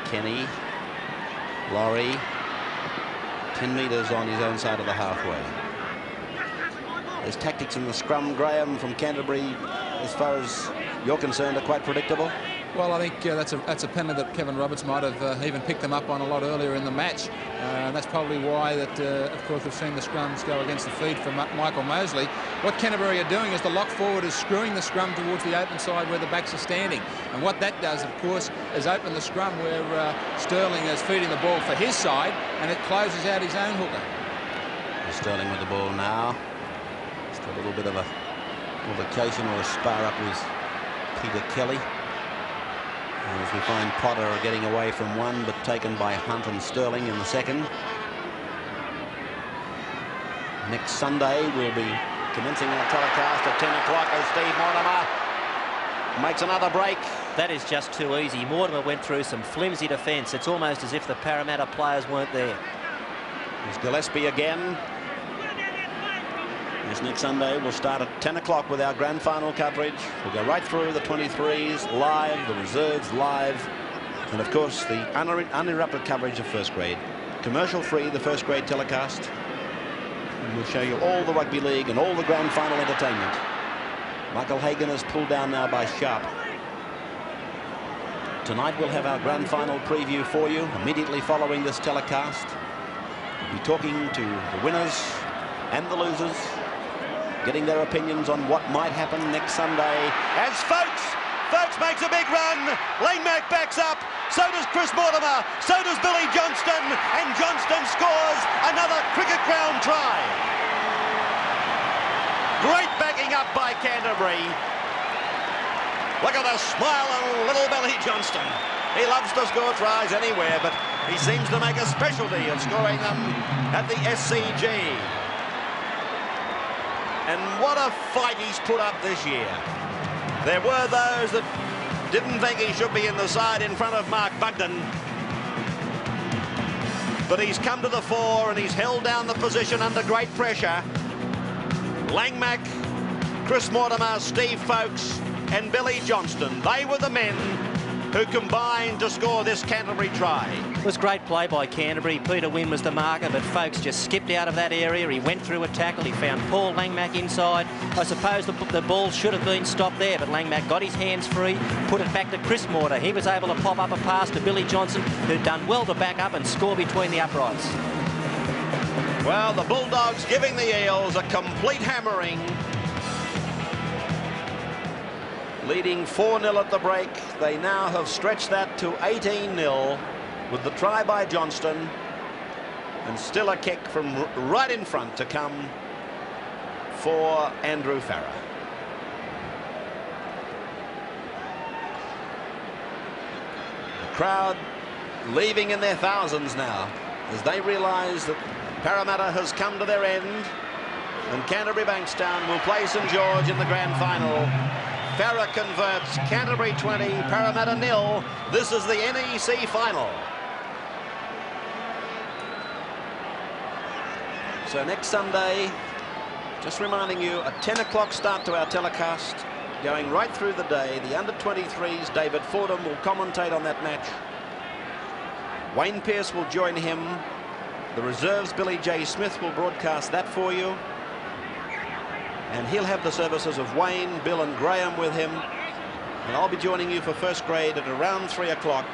Kenny. Laurie. 10 metres on his own side of the halfway. There's tactics in the scrum, Graham, from Canterbury, as far as you're concerned, are quite predictable. Well, I think that's a penalty that Kevin Roberts might have even picked them up on a lot earlier in the match. And that's probably why that, of course, we've seen the scrums go against the feed from Michael Mosley. What Canterbury are doing is the lock forward is screwing the scrum towards the open side where the backs are standing. And what that does, of course, is open the scrum where Sterling is feeding the ball for his side, and it closes out his own hooker. Sterling with the ball now. Just a little bit of a provocation or a spar up with Peter Kelly. As we find Potter getting away from one, but taken by Hunt and Sterling in the second. Next Sunday, we'll be commencing our telecast at 10 o'clock as Steve Mortimer makes another break. That is just too easy. Mortimer went through some flimsy defence. It's almost as if the Parramatta players weren't there. There's Gillespie again. This next Sunday we'll start at 10 o'clock with our grand final coverage. We'll go right through the 23s live, the reserves live, and of course the uninterrupted coverage of first grade. Commercial free, the first grade telecast. And we'll show you all the rugby league and all the grand final entertainment. Michael Hagan is pulled down now by Sharp. Tonight we'll have our grand final preview for you immediately following this telecast. We'll be talking to the winners and the losers, getting their opinions on what might happen next Sunday. As Folkes makes a big run. Langmack backs up. So does Chris Mortimer. So does Billy Johnston. And Johnston scores another cricket ground try. Great backing up by Canterbury. Look at the smile on little Billy Johnston. He loves to score tries anywhere, but he seems to make a specialty of scoring them at the SCG. And what a fight he's put up this year. There were those that didn't think he should be in the side in front of Mark Bugden. But he's come to the fore and he's held down the position under great pressure. Langmack, Chris Mortimer, Steve Folkes and Billy Johnston, they were the men who combined to score this Canterbury try. It was great play by Canterbury. Peter Wynn was the marker, but Folkes just skipped out of that area. He went through a tackle. He found Paul Langmack inside. I suppose the ball should have been stopped there, but Langmack got his hands free, put it back to Chris Mortimer. He was able to pop up a pass to Billy Johnson, who'd done well to back up and score between the uprights. Well, the Bulldogs giving the Eels a complete hammering. Leading 4-0 at the break. They now have stretched that to 18-0 with the try by Johnston. And still a kick from right in front to come for Andrew Farah. The crowd leaving in their thousands now as they realise that Parramatta has come to their end. And Canterbury Bankstown will play St George in the grand final. Farah converts. Canterbury 20, Parramatta 0. This is the NEC final. So next Sunday, just reminding you, a 10 o'clock start to our telecast, going right through the day. The under-23s, David Fordham will commentate on that match. Wayne Pearce will join him. The reserves, Billy J. Smith, will broadcast that for you. And he'll have the services of Wayne, Bill and Graham with him. And I'll be joining you for first grade at around 3 o'clock.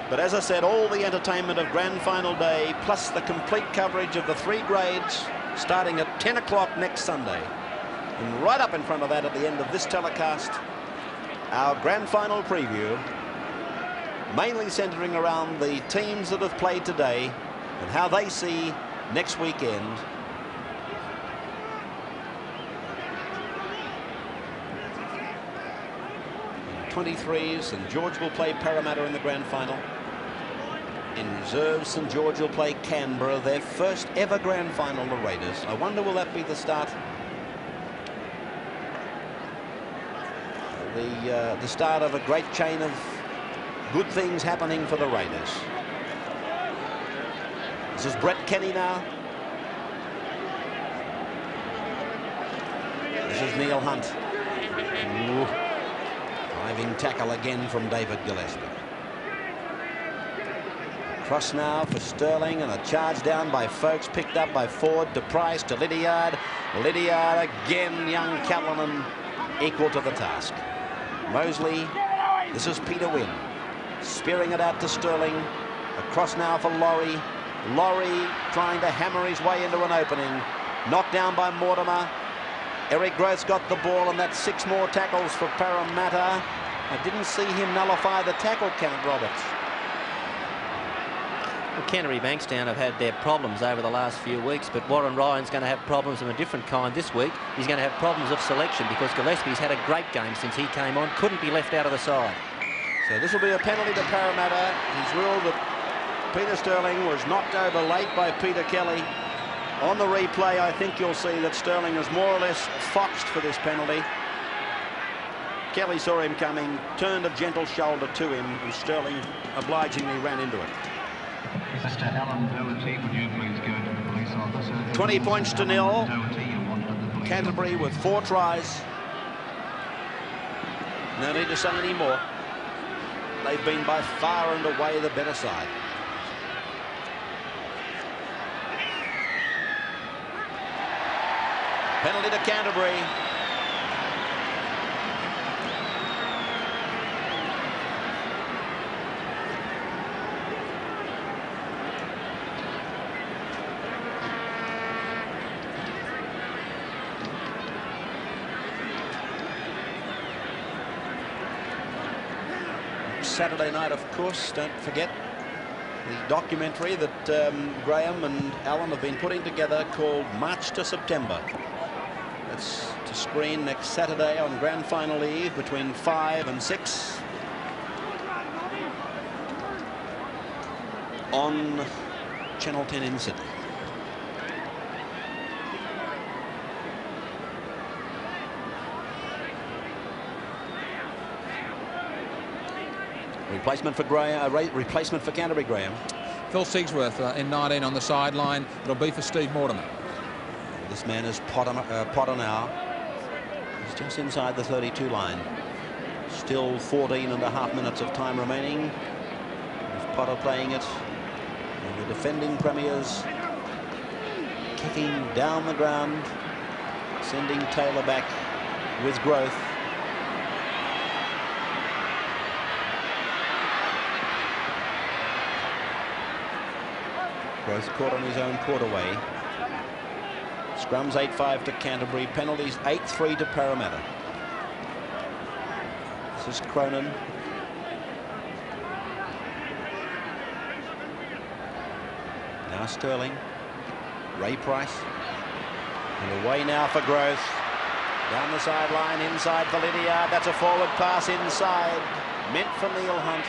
But as I said, all the entertainment of grand final day, plus the complete coverage of the 3 grades, starting at 10 o'clock next Sunday. And right up in front of that at the end of this telecast, our grand final preview, mainly centering around the teams that have played today and how they see next weekend. 23s, and George will play Parramatta in the grand final. In reserve, St George will play Canberra, their first ever grand final, the Raiders. I wonder, will that be the start? The start of a great chain of good things happening for the Raiders. This is Brett Kenny now. This is Neil Hunt. Ooh. Diving tackle again from David Gillespie. Cross now for Sterling, and a charge down by Folkes, picked up by Ford to Price to Lydiard. Lydiard again, young Callanan equal to the task. Mosley, this is Peter Wynn, spearing it out to Sterling. Across now for Laurie. Laurie trying to hammer his way into an opening. Knocked down by Mortimer. Eric Groth's got the ball, and that's 6 more tackles for Parramatta. I didn't see him nullify the tackle count, Roberts. Well, Canterbury Bankstown have had their problems over the last few weeks, but Warren Ryan's going to have problems of a different kind this week. He's going to have problems of selection because Gillespie's had a great game since he came on. Couldn't be left out of the side. So this will be a penalty to Parramatta. He's ruled that Peter Sterling was knocked over late by Peter Kelly. On the replay, I think you'll see that Sterling is more or less foxed for this penalty. Kelly saw him coming, turned a gentle shoulder to him, and Sterling obligingly ran into it. Mr. Alan Doherty, would you please go to the police officer? 20 points to 0. Canterbury with 4 tries. No need to say any more. They've been by far and away the better side. Penalty to Canterbury. Saturday night, of course. Don't forget the documentary that Graham and Alan have been putting together called March to September. That's to screen next Saturday on Grand Final Eve between 5 and 6 on Channel 10 in Sydney. Replacement for Graham, replacement for Canterbury, Graham. Phil Sigsworth in 19 on the sideline. It'll be for Steve Mortimer. This man is Potter now. He's just inside the 32 line. Still 14.5 minutes of time remaining. With Potter playing it. And the defending premiers kicking down the ground, sending Taylor back with Growth. Growth caught on his own quarterway. Scrums 8-5 to Canterbury. Penalties 8-3 to Parramatta. This is Cronin. Now Sterling. Ray Price. And away now for Growth. Down the sideline, inside for Lydiard. That's a forward pass inside. Meant for Neil Hunt.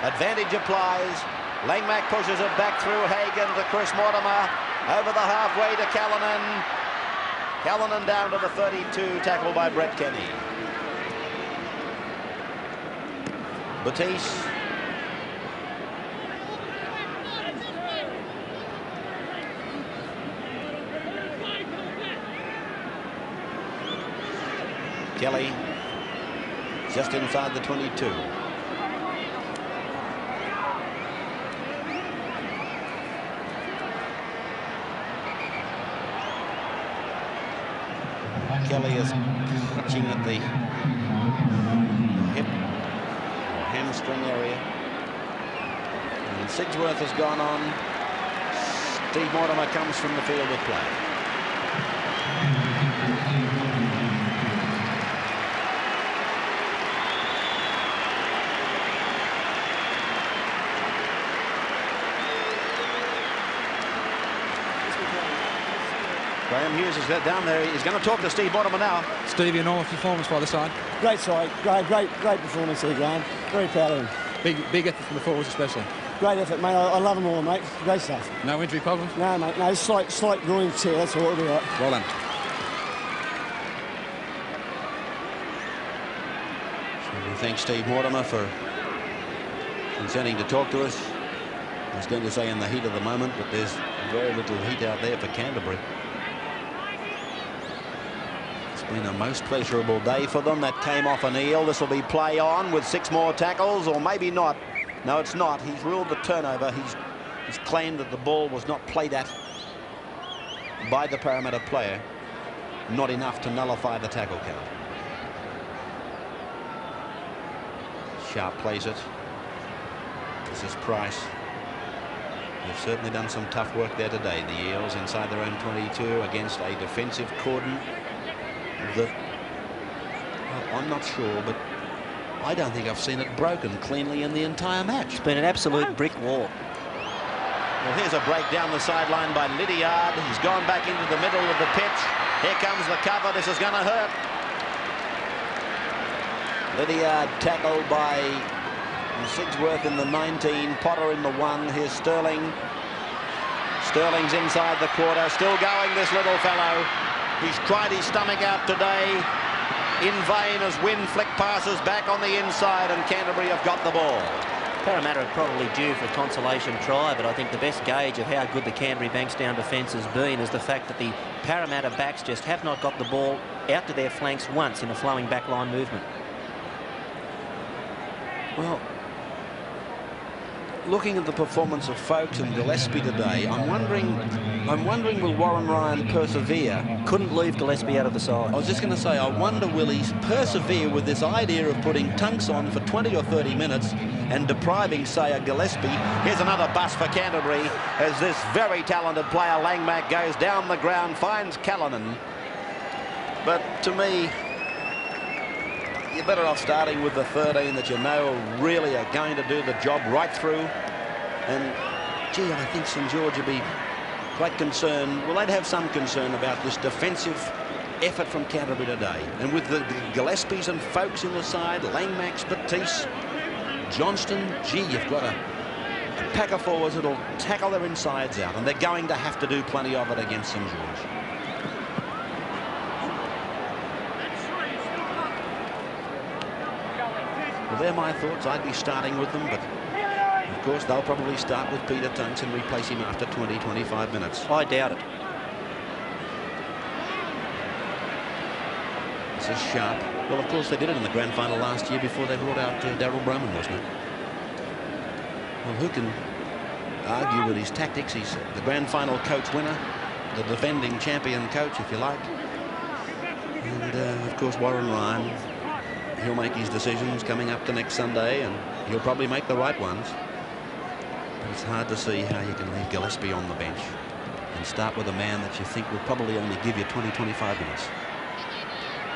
Advantage applies. Langmack pushes it back through Hagan to Chris Mortimer. Over the halfway to Callanan. Callanan down to the 32, tackled by Brett Kenny. Batiste. Kelly just inside the 22. Kelly is clutching at the hip or hamstring area. And Sigsworth has gone on. Steve Mortimer comes from the field of play. Graham Hughes is down there. He's going to talk to Steve Mortimer now. Stevie, enormous performance by the side. Great side, great performance here, Graham. Very proud of him. Big effort from the forwards especially. Great effort, mate. I love them all, mate. Great stuff. No injury problems? No, mate. No, slight groin tear. That's all. It'll be right. Well done. So we thank Steve Mortimer for consenting to talk to us. I was going to say in the heat of the moment, but there's very little heat out there for Canterbury. Been a most pleasurable day for them. That came off an eel. This will be play on with 6 more tackles, or maybe not. No, it's not. He's ruled the turnover. He's claimed that the ball was not played at by the Parramatta player. Not enough to nullify the tackle count. Sharp plays it. This is Price. They've certainly done some tough work there today. The Eels inside their own 22 against a defensive cordon that, well, I'm not sure, but I don't think I've seen it broken cleanly in the entire match. It's been an absolute brick wall. Well, here's a break down the sideline by Lydiard. He's gone back into the middle of the pitch. Here comes the cover. This is going to hurt. Lydiard tackled by Sigsworth in the 19, Potter in the 1. Here's Sterling. Sterling's inside the quarter, still going, this little fellow. He's tried his stomach out today in vain as Wynn flick passes back on the inside, and Canterbury have got the ball. Parramatta are probably due for a consolation try, but I think the best gauge of how good the Canterbury Bankstown defence has been is the fact that the Parramatta backs just have not got the ball out to their flanks once in a flowing backline movement. Well, looking at the performance of Folkes and Gillespie today, I'm wondering will Warren Ryan persevere? Couldn't leave Gillespie out of the side. I was just going to say, I wonder will he persevere with this idea of putting Tunks on for 20 or 30 minutes and depriving, say, a Gillespie. Here's another bust for Canterbury as this very talented player, Langmack, goes down the ground, finds Callanan. But to me, you're better off starting with the 13 that you know really are going to do the job right through. And, gee, I think St George would be quite concerned. Well, they'd have some concern about this defensive effort from Canterbury today. And with the Gillespies and Folks in the side, Langmax, Batiste, Johnston, gee, you've got a pack of forwards that'll tackle their insides out, and they're going to have to do plenty of it against St George. Well, they're my thoughts. I'd be starting with them, but of course they'll probably start with Peter Tunks and replace him after 20-25 minutes. I doubt it. This is Sharp. Well, of course they did it in the grand final last year before they brought out Daryl Broman, wasn't it? Well, who can argue with his tactics? He's the grand final coach winner, the defending champion coach, if you like. And, of course, Warren Ryan, he'll make his decisions coming up to next Sunday, and he'll probably make the right ones. But it's hard to see how you can leave Gillespie on the bench and start with a man that you think will probably only give you 20-25 minutes.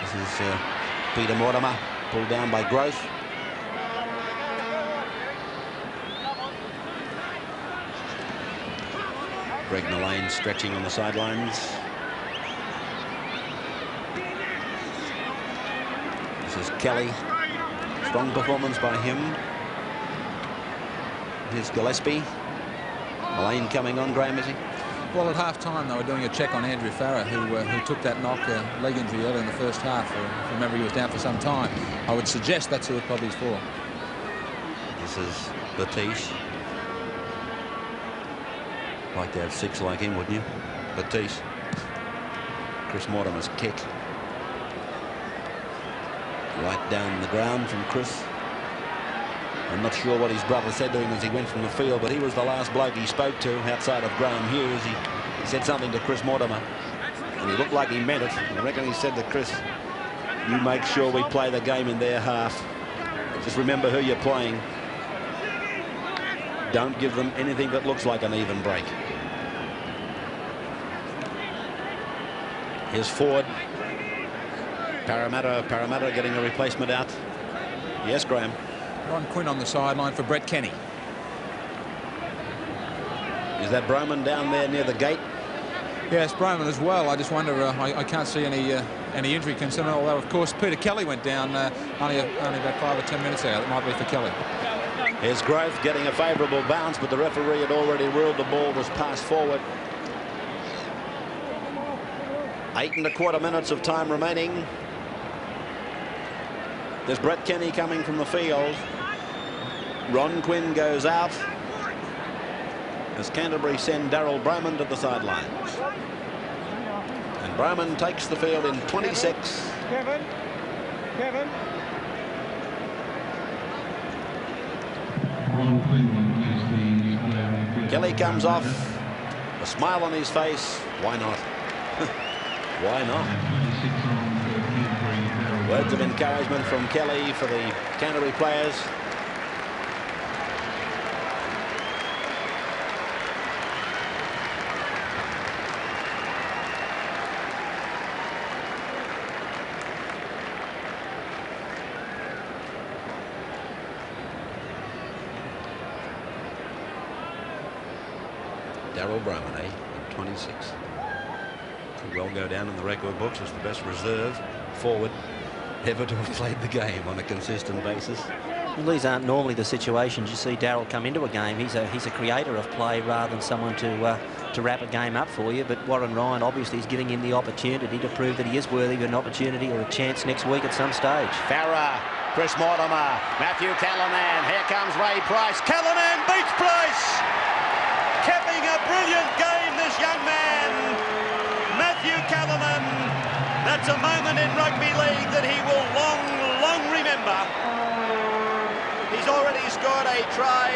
This is Peter Mortimer, pulled down by Gross. Greg Mullane stretching on the sidelines. This is Kelly. Strong performance by him. Here's Gillespie. Mullane coming on, Graham, is he? Well, at half-time, they were doing a check on Andrew Farrer, who took that knock, leg injury early in the first half. If you remember, he was down for some time. I would suggest that's who it probably is for. This is Batiste. Like to have 6 like him, wouldn't you? Batiste. Chris Mortimer's kick. Right down the ground from Chris. I'm not sure what his brother said to him as he went from the field, but he was the last bloke he spoke to outside of Graham Hughes. He said something to Chris Mortimer, and he looked like he meant it. I reckon he said to Chris, "You make sure we play the game in their half. Just remember who you're playing. Don't give them anything that looks like an even break." Here's Ford. Parramatta getting a replacement out. Yes, Graham. Ron Quinn on the sideline for Brett Kenny. Is that Broman down there near the gate? Yes, Broman as well. I just wonder, I can't see any injury concern, although, of course, Peter Kelly went down only about 5 or 10 minutes ago. That might be for Kelly. Here's Grove getting a favourable bounce, but the referee had already ruled the ball was passed forward. 8 1/4 minutes of time remaining. There's Brett Kenny coming from the field. Ron Quinn goes out as Canterbury send Daryl Broman to the sidelines. And Broman takes the field in 26. Kevin. Kelly comes off, a smile on his face. Why not? Why not? Words of encouragement from Kelly for the Canterbury players. Daryl Broman, in 26. Could well go down in the record books as the best reserve forward ever to have played the game on a consistent basis. Well, these aren't normally the situations you see Daryl come into a game. He's a creator of play rather than someone to wrap a game up for you. But Warren Ryan obviously is giving him the opportunity to prove that he is worthy of an opportunity or a chance next week at some stage. Farrer, Chris Mortimer, Matthew Callanan. Here comes Ray Price. Callanan beats Price. Capping a brilliant game, this young man, Matthew Callanan. That's a moment in rugby league that he will long remember. He's already scored a try,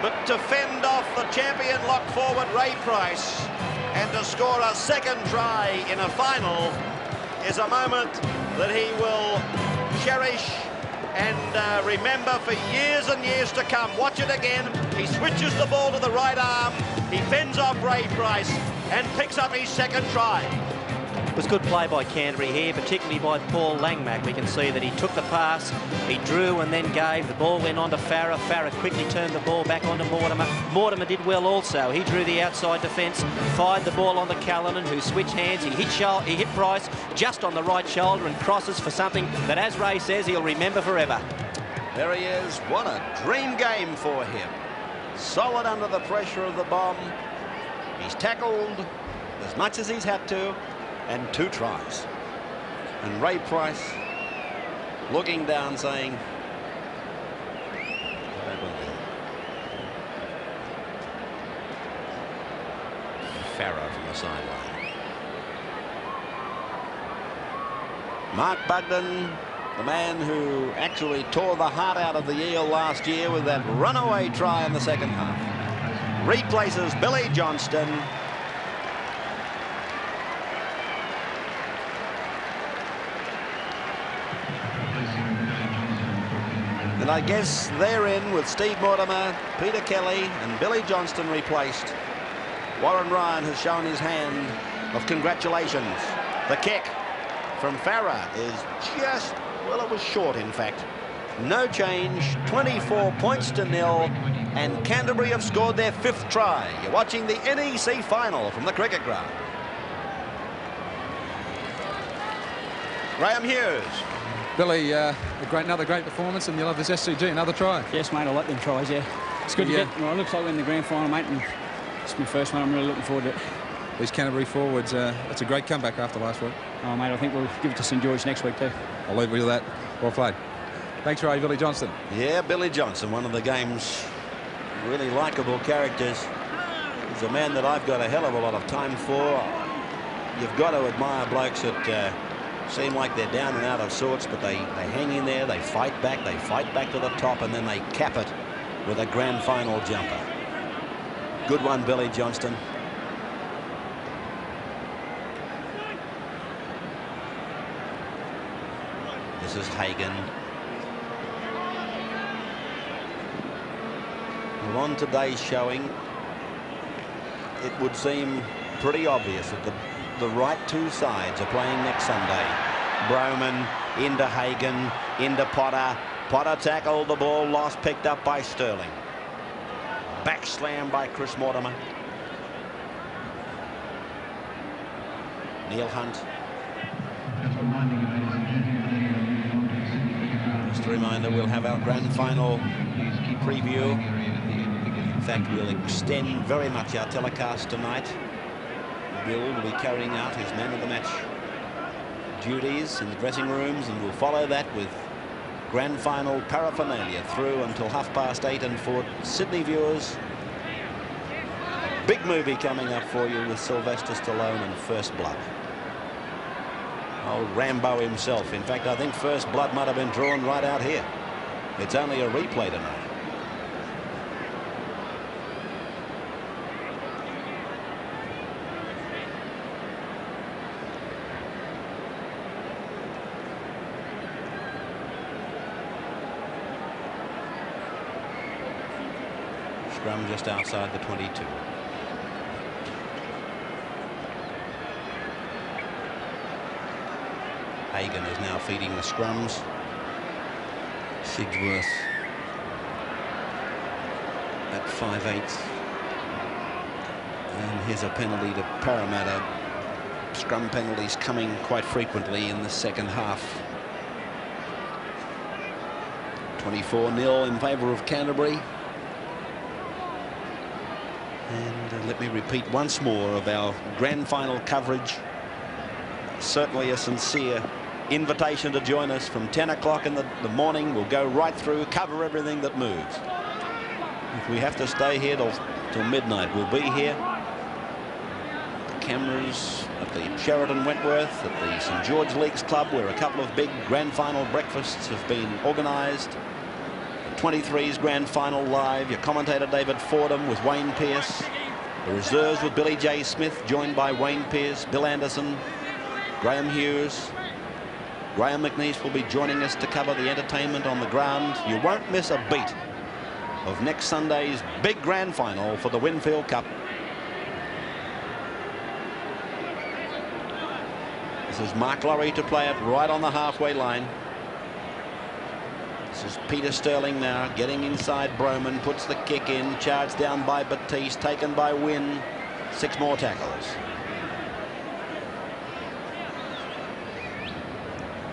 but to fend off the champion lock forward Ray Price and to score a second try in a final is a moment that he will cherish and remember for years and years to come. Watch it again. He switches the ball to the right arm. He fends off Ray Price and picks up his second try. It was good play by Canterbury here, particularly by Paul Langmack. We can see that he took the pass, he drew and then gave. The ball went on to Farah. Farah quickly turned the ball back onto Mortimer. Mortimer did well also. He drew the outside defence, fired the ball on to Callanan, who switched hands. He hit Price just on the right shoulder and crosses for something that, as Ray says, he'll remember forever. There he is. What a dream game for him. Solid under the pressure of the bomb. He's tackled as much as he's had to, and 2 tries. And Ray Price looking down saying, what happened there? Farah from the sideline. Mark Bugden, the man who actually tore the heart out of the Eel last year with that runaway try in the second half, replaces Billy Johnston. And I guess they're in with Steve Mortimer, Peter Kelly and Billy Johnston replaced. Warren Ryan has shown his hand of congratulations. The kick from Farah is just, well, it was short in fact. No change, 24 points to 0, and Canterbury have scored their 5th try. You're watching the NEC final from the cricket ground. Graham Hughes. Billy, another great performance, and you love this SCG, another try. Yes, mate, I like them tries, yeah. It's good to get, well, it looks like we're in the grand final, mate, and it's my first one. I'm really looking forward to it. These Canterbury forwards, that's a great comeback after last week. Oh, mate, I think we'll give it to St George next week too. I'll leave it with that. Well played. Thanks, Ray. Billy Johnston. Yeah, Billy Johnston, one of the game's really likeable characters. He's a man that I've got a hell of a lot of time for. You've got to admire blokes that seem like they're down and out of sorts, but they hang in there, they fight back to the top, and then they cap it with a grand final jumper. Good one, Billy Johnston. This is Hagan. Well, on today's showing, it would seem pretty obvious that the right 2 sides are playing next Sunday. Broman into Hagan, into Potter. Potter tackled, the ball lost, picked up by Sterling. Back slam by Chris Mortimer. Neil Hunt. Just a reminder, we'll have our grand final preview. In fact, we'll extend very much our telecast tonight. Bill will be carrying out his man of the match duties in the dressing rooms, and we'll follow that with grand final paraphernalia through until 8:30. And for Sydney viewers, big movie coming up for you with Sylvester Stallone and First Blood. Old Rambo himself. In fact, I think First Blood might have been drawn right out here. It's only a replay tonight. Scrum just outside the 22. Hagan is now feeding the scrums. Sigsworth at 5/8. And here's a penalty to Parramatta. Scrum penalties coming quite frequently in the second half. 24-0 in favour of Canterbury. And let me repeat once more of our grand final coverage. Certainly a sincere invitation to join us from 10 o'clock in the morning. We'll go right through, cover everything that moves. If we have to stay here till midnight, we'll be here. The cameras at the Sheraton Wentworth, at the St George Leagues Club, where a couple of big grand final breakfasts have been organised. 23's grand final live. Your commentator David Fordham with Wayne Pearce. The reserves with Billy J. Smith, joined by Wayne Pearce, Bill Anderson, Graham Hughes. Graham McNeice will be joining us to cover the entertainment on the ground. You won't miss a beat of next Sunday's big grand final for the Winfield Cup. This is Mark Laurie to play it right on the halfway line. This is Peter Sterling now getting inside Broman, puts the kick in, charged down by Batiste, taken by Wynn. 6 more tackles.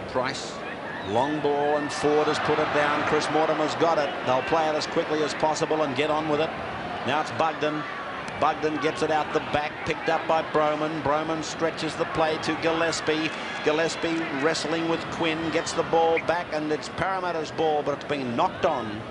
Price, long ball, and Ford has put it down. Chris Mortimer's got it. They'll play it as quickly as possible and get on with it. Now it's Bugden. Bugden gets it out the back, picked up by Broman. Broman stretches the play to Gillespie. Gillespie wrestling with Quinn, gets the ball back, and it's Parramatta's ball, but it's been knocked on.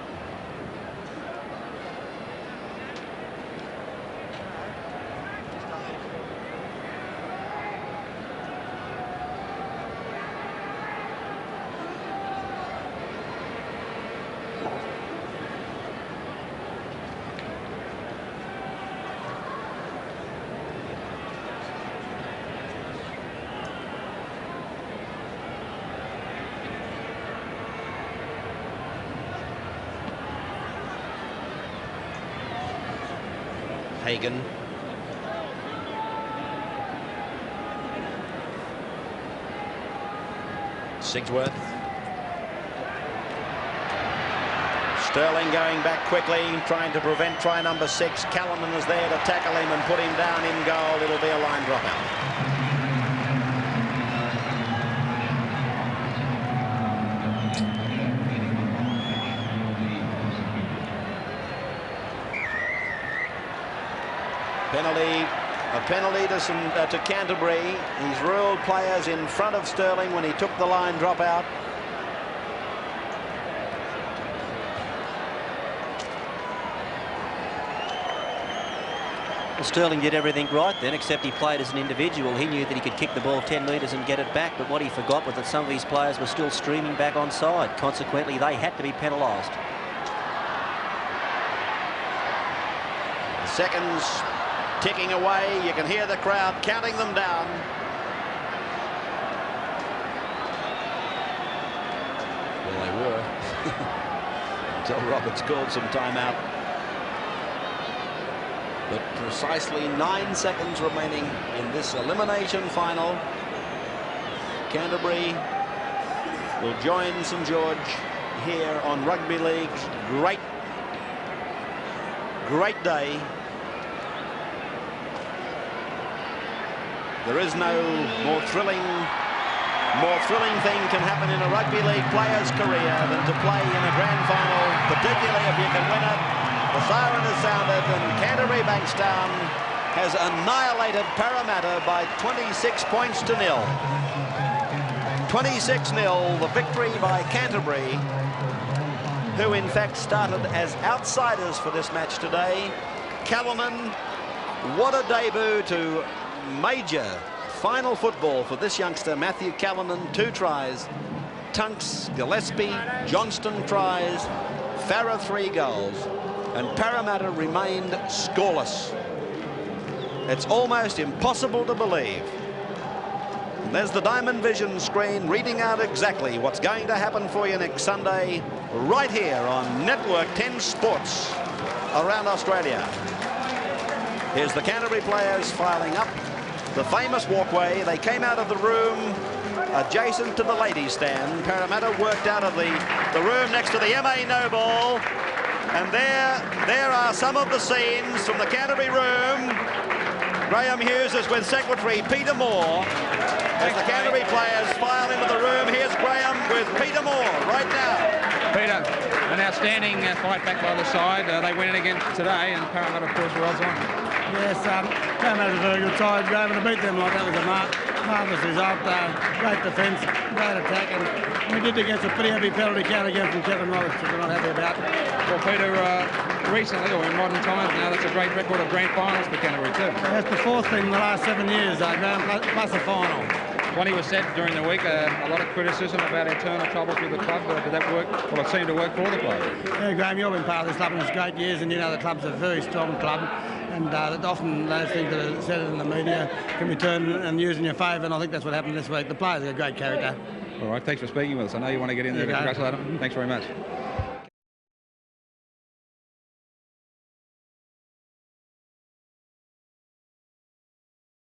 Hagan. Sigsworth. Sterling going back quickly, trying to prevent try number 6. Callanan is there to tackle him and put him down in goal. It'll be a line dropout. A penalty to Canterbury. He's ruled players in front of Sterling when he took the line drop out. Well, Sterling did everything right then, except he played as an individual. He knew that he could kick the ball 10 metres and get it back, but what he forgot was that some of his players were still streaming back onside. Consequently, they had to be penalised. Seconds ticking away. You can hear the crowd counting them down. Well, they were until Roberts called some timeout. But precisely 9 seconds remaining in this elimination final. Canterbury will join St George here on Rugby League's great day. There is no more thrilling thing can happen in a rugby league player's career than to play in a grand final, particularly if you can win it. The siren has sounded and Canterbury Bankstown has annihilated Parramatta by 26 points to 0. 26-0, the victory by Canterbury, who in fact started as outsiders for this match today. Callanan, what a debut to major final football for this youngster, Matthew Callanan. 2 tries. Tunks, Gillespie, Johnston tries. Farah 3 goals. And Parramatta remained scoreless. It's almost impossible to believe. And there's the Diamond Vision screen reading out exactly what's going to happen for you next Sunday right here on Network 10 Sports around Australia. Here's the Canterbury players filing up the famous walkway. They came out of the room adjacent to the ladies' stand. Parramatta worked out of the room next to the MA Noble. And there are some of the scenes from the Canterbury room. Graham Hughes is with Secretary Peter Moore as the Canterbury players file into the room. Here's Graham with Peter Moore right now. Peter, an outstanding fight back by the side. They win it again today, and Parramatta, of course, were odds on. Yes, Parramatta's a very good side. To be able to beat them like that was a marvellous result. Great defence, great attack, and we did against a pretty heavy penalty count again from Kevin Roberts, which we're not happy about. Well, Peter, recently, or in modern times now, that's a great record of grand finals for Canterbury too. That's the 4th thing in the last 7 years, Graham, plus a final. Plenty was said during the week, a lot of criticism about internal troubles with the club, but did that work? Well, it seemed to work for all the players. Yeah, Graham, you've been part of this club in its great years, and you know the club's a very strong club. And often those things that are said in the media can be turned and used in your favour, and I think that's what happened this week. The players are a great character. All right, thanks for speaking with us. I know you want to get in there to congratulate them. Thanks very much.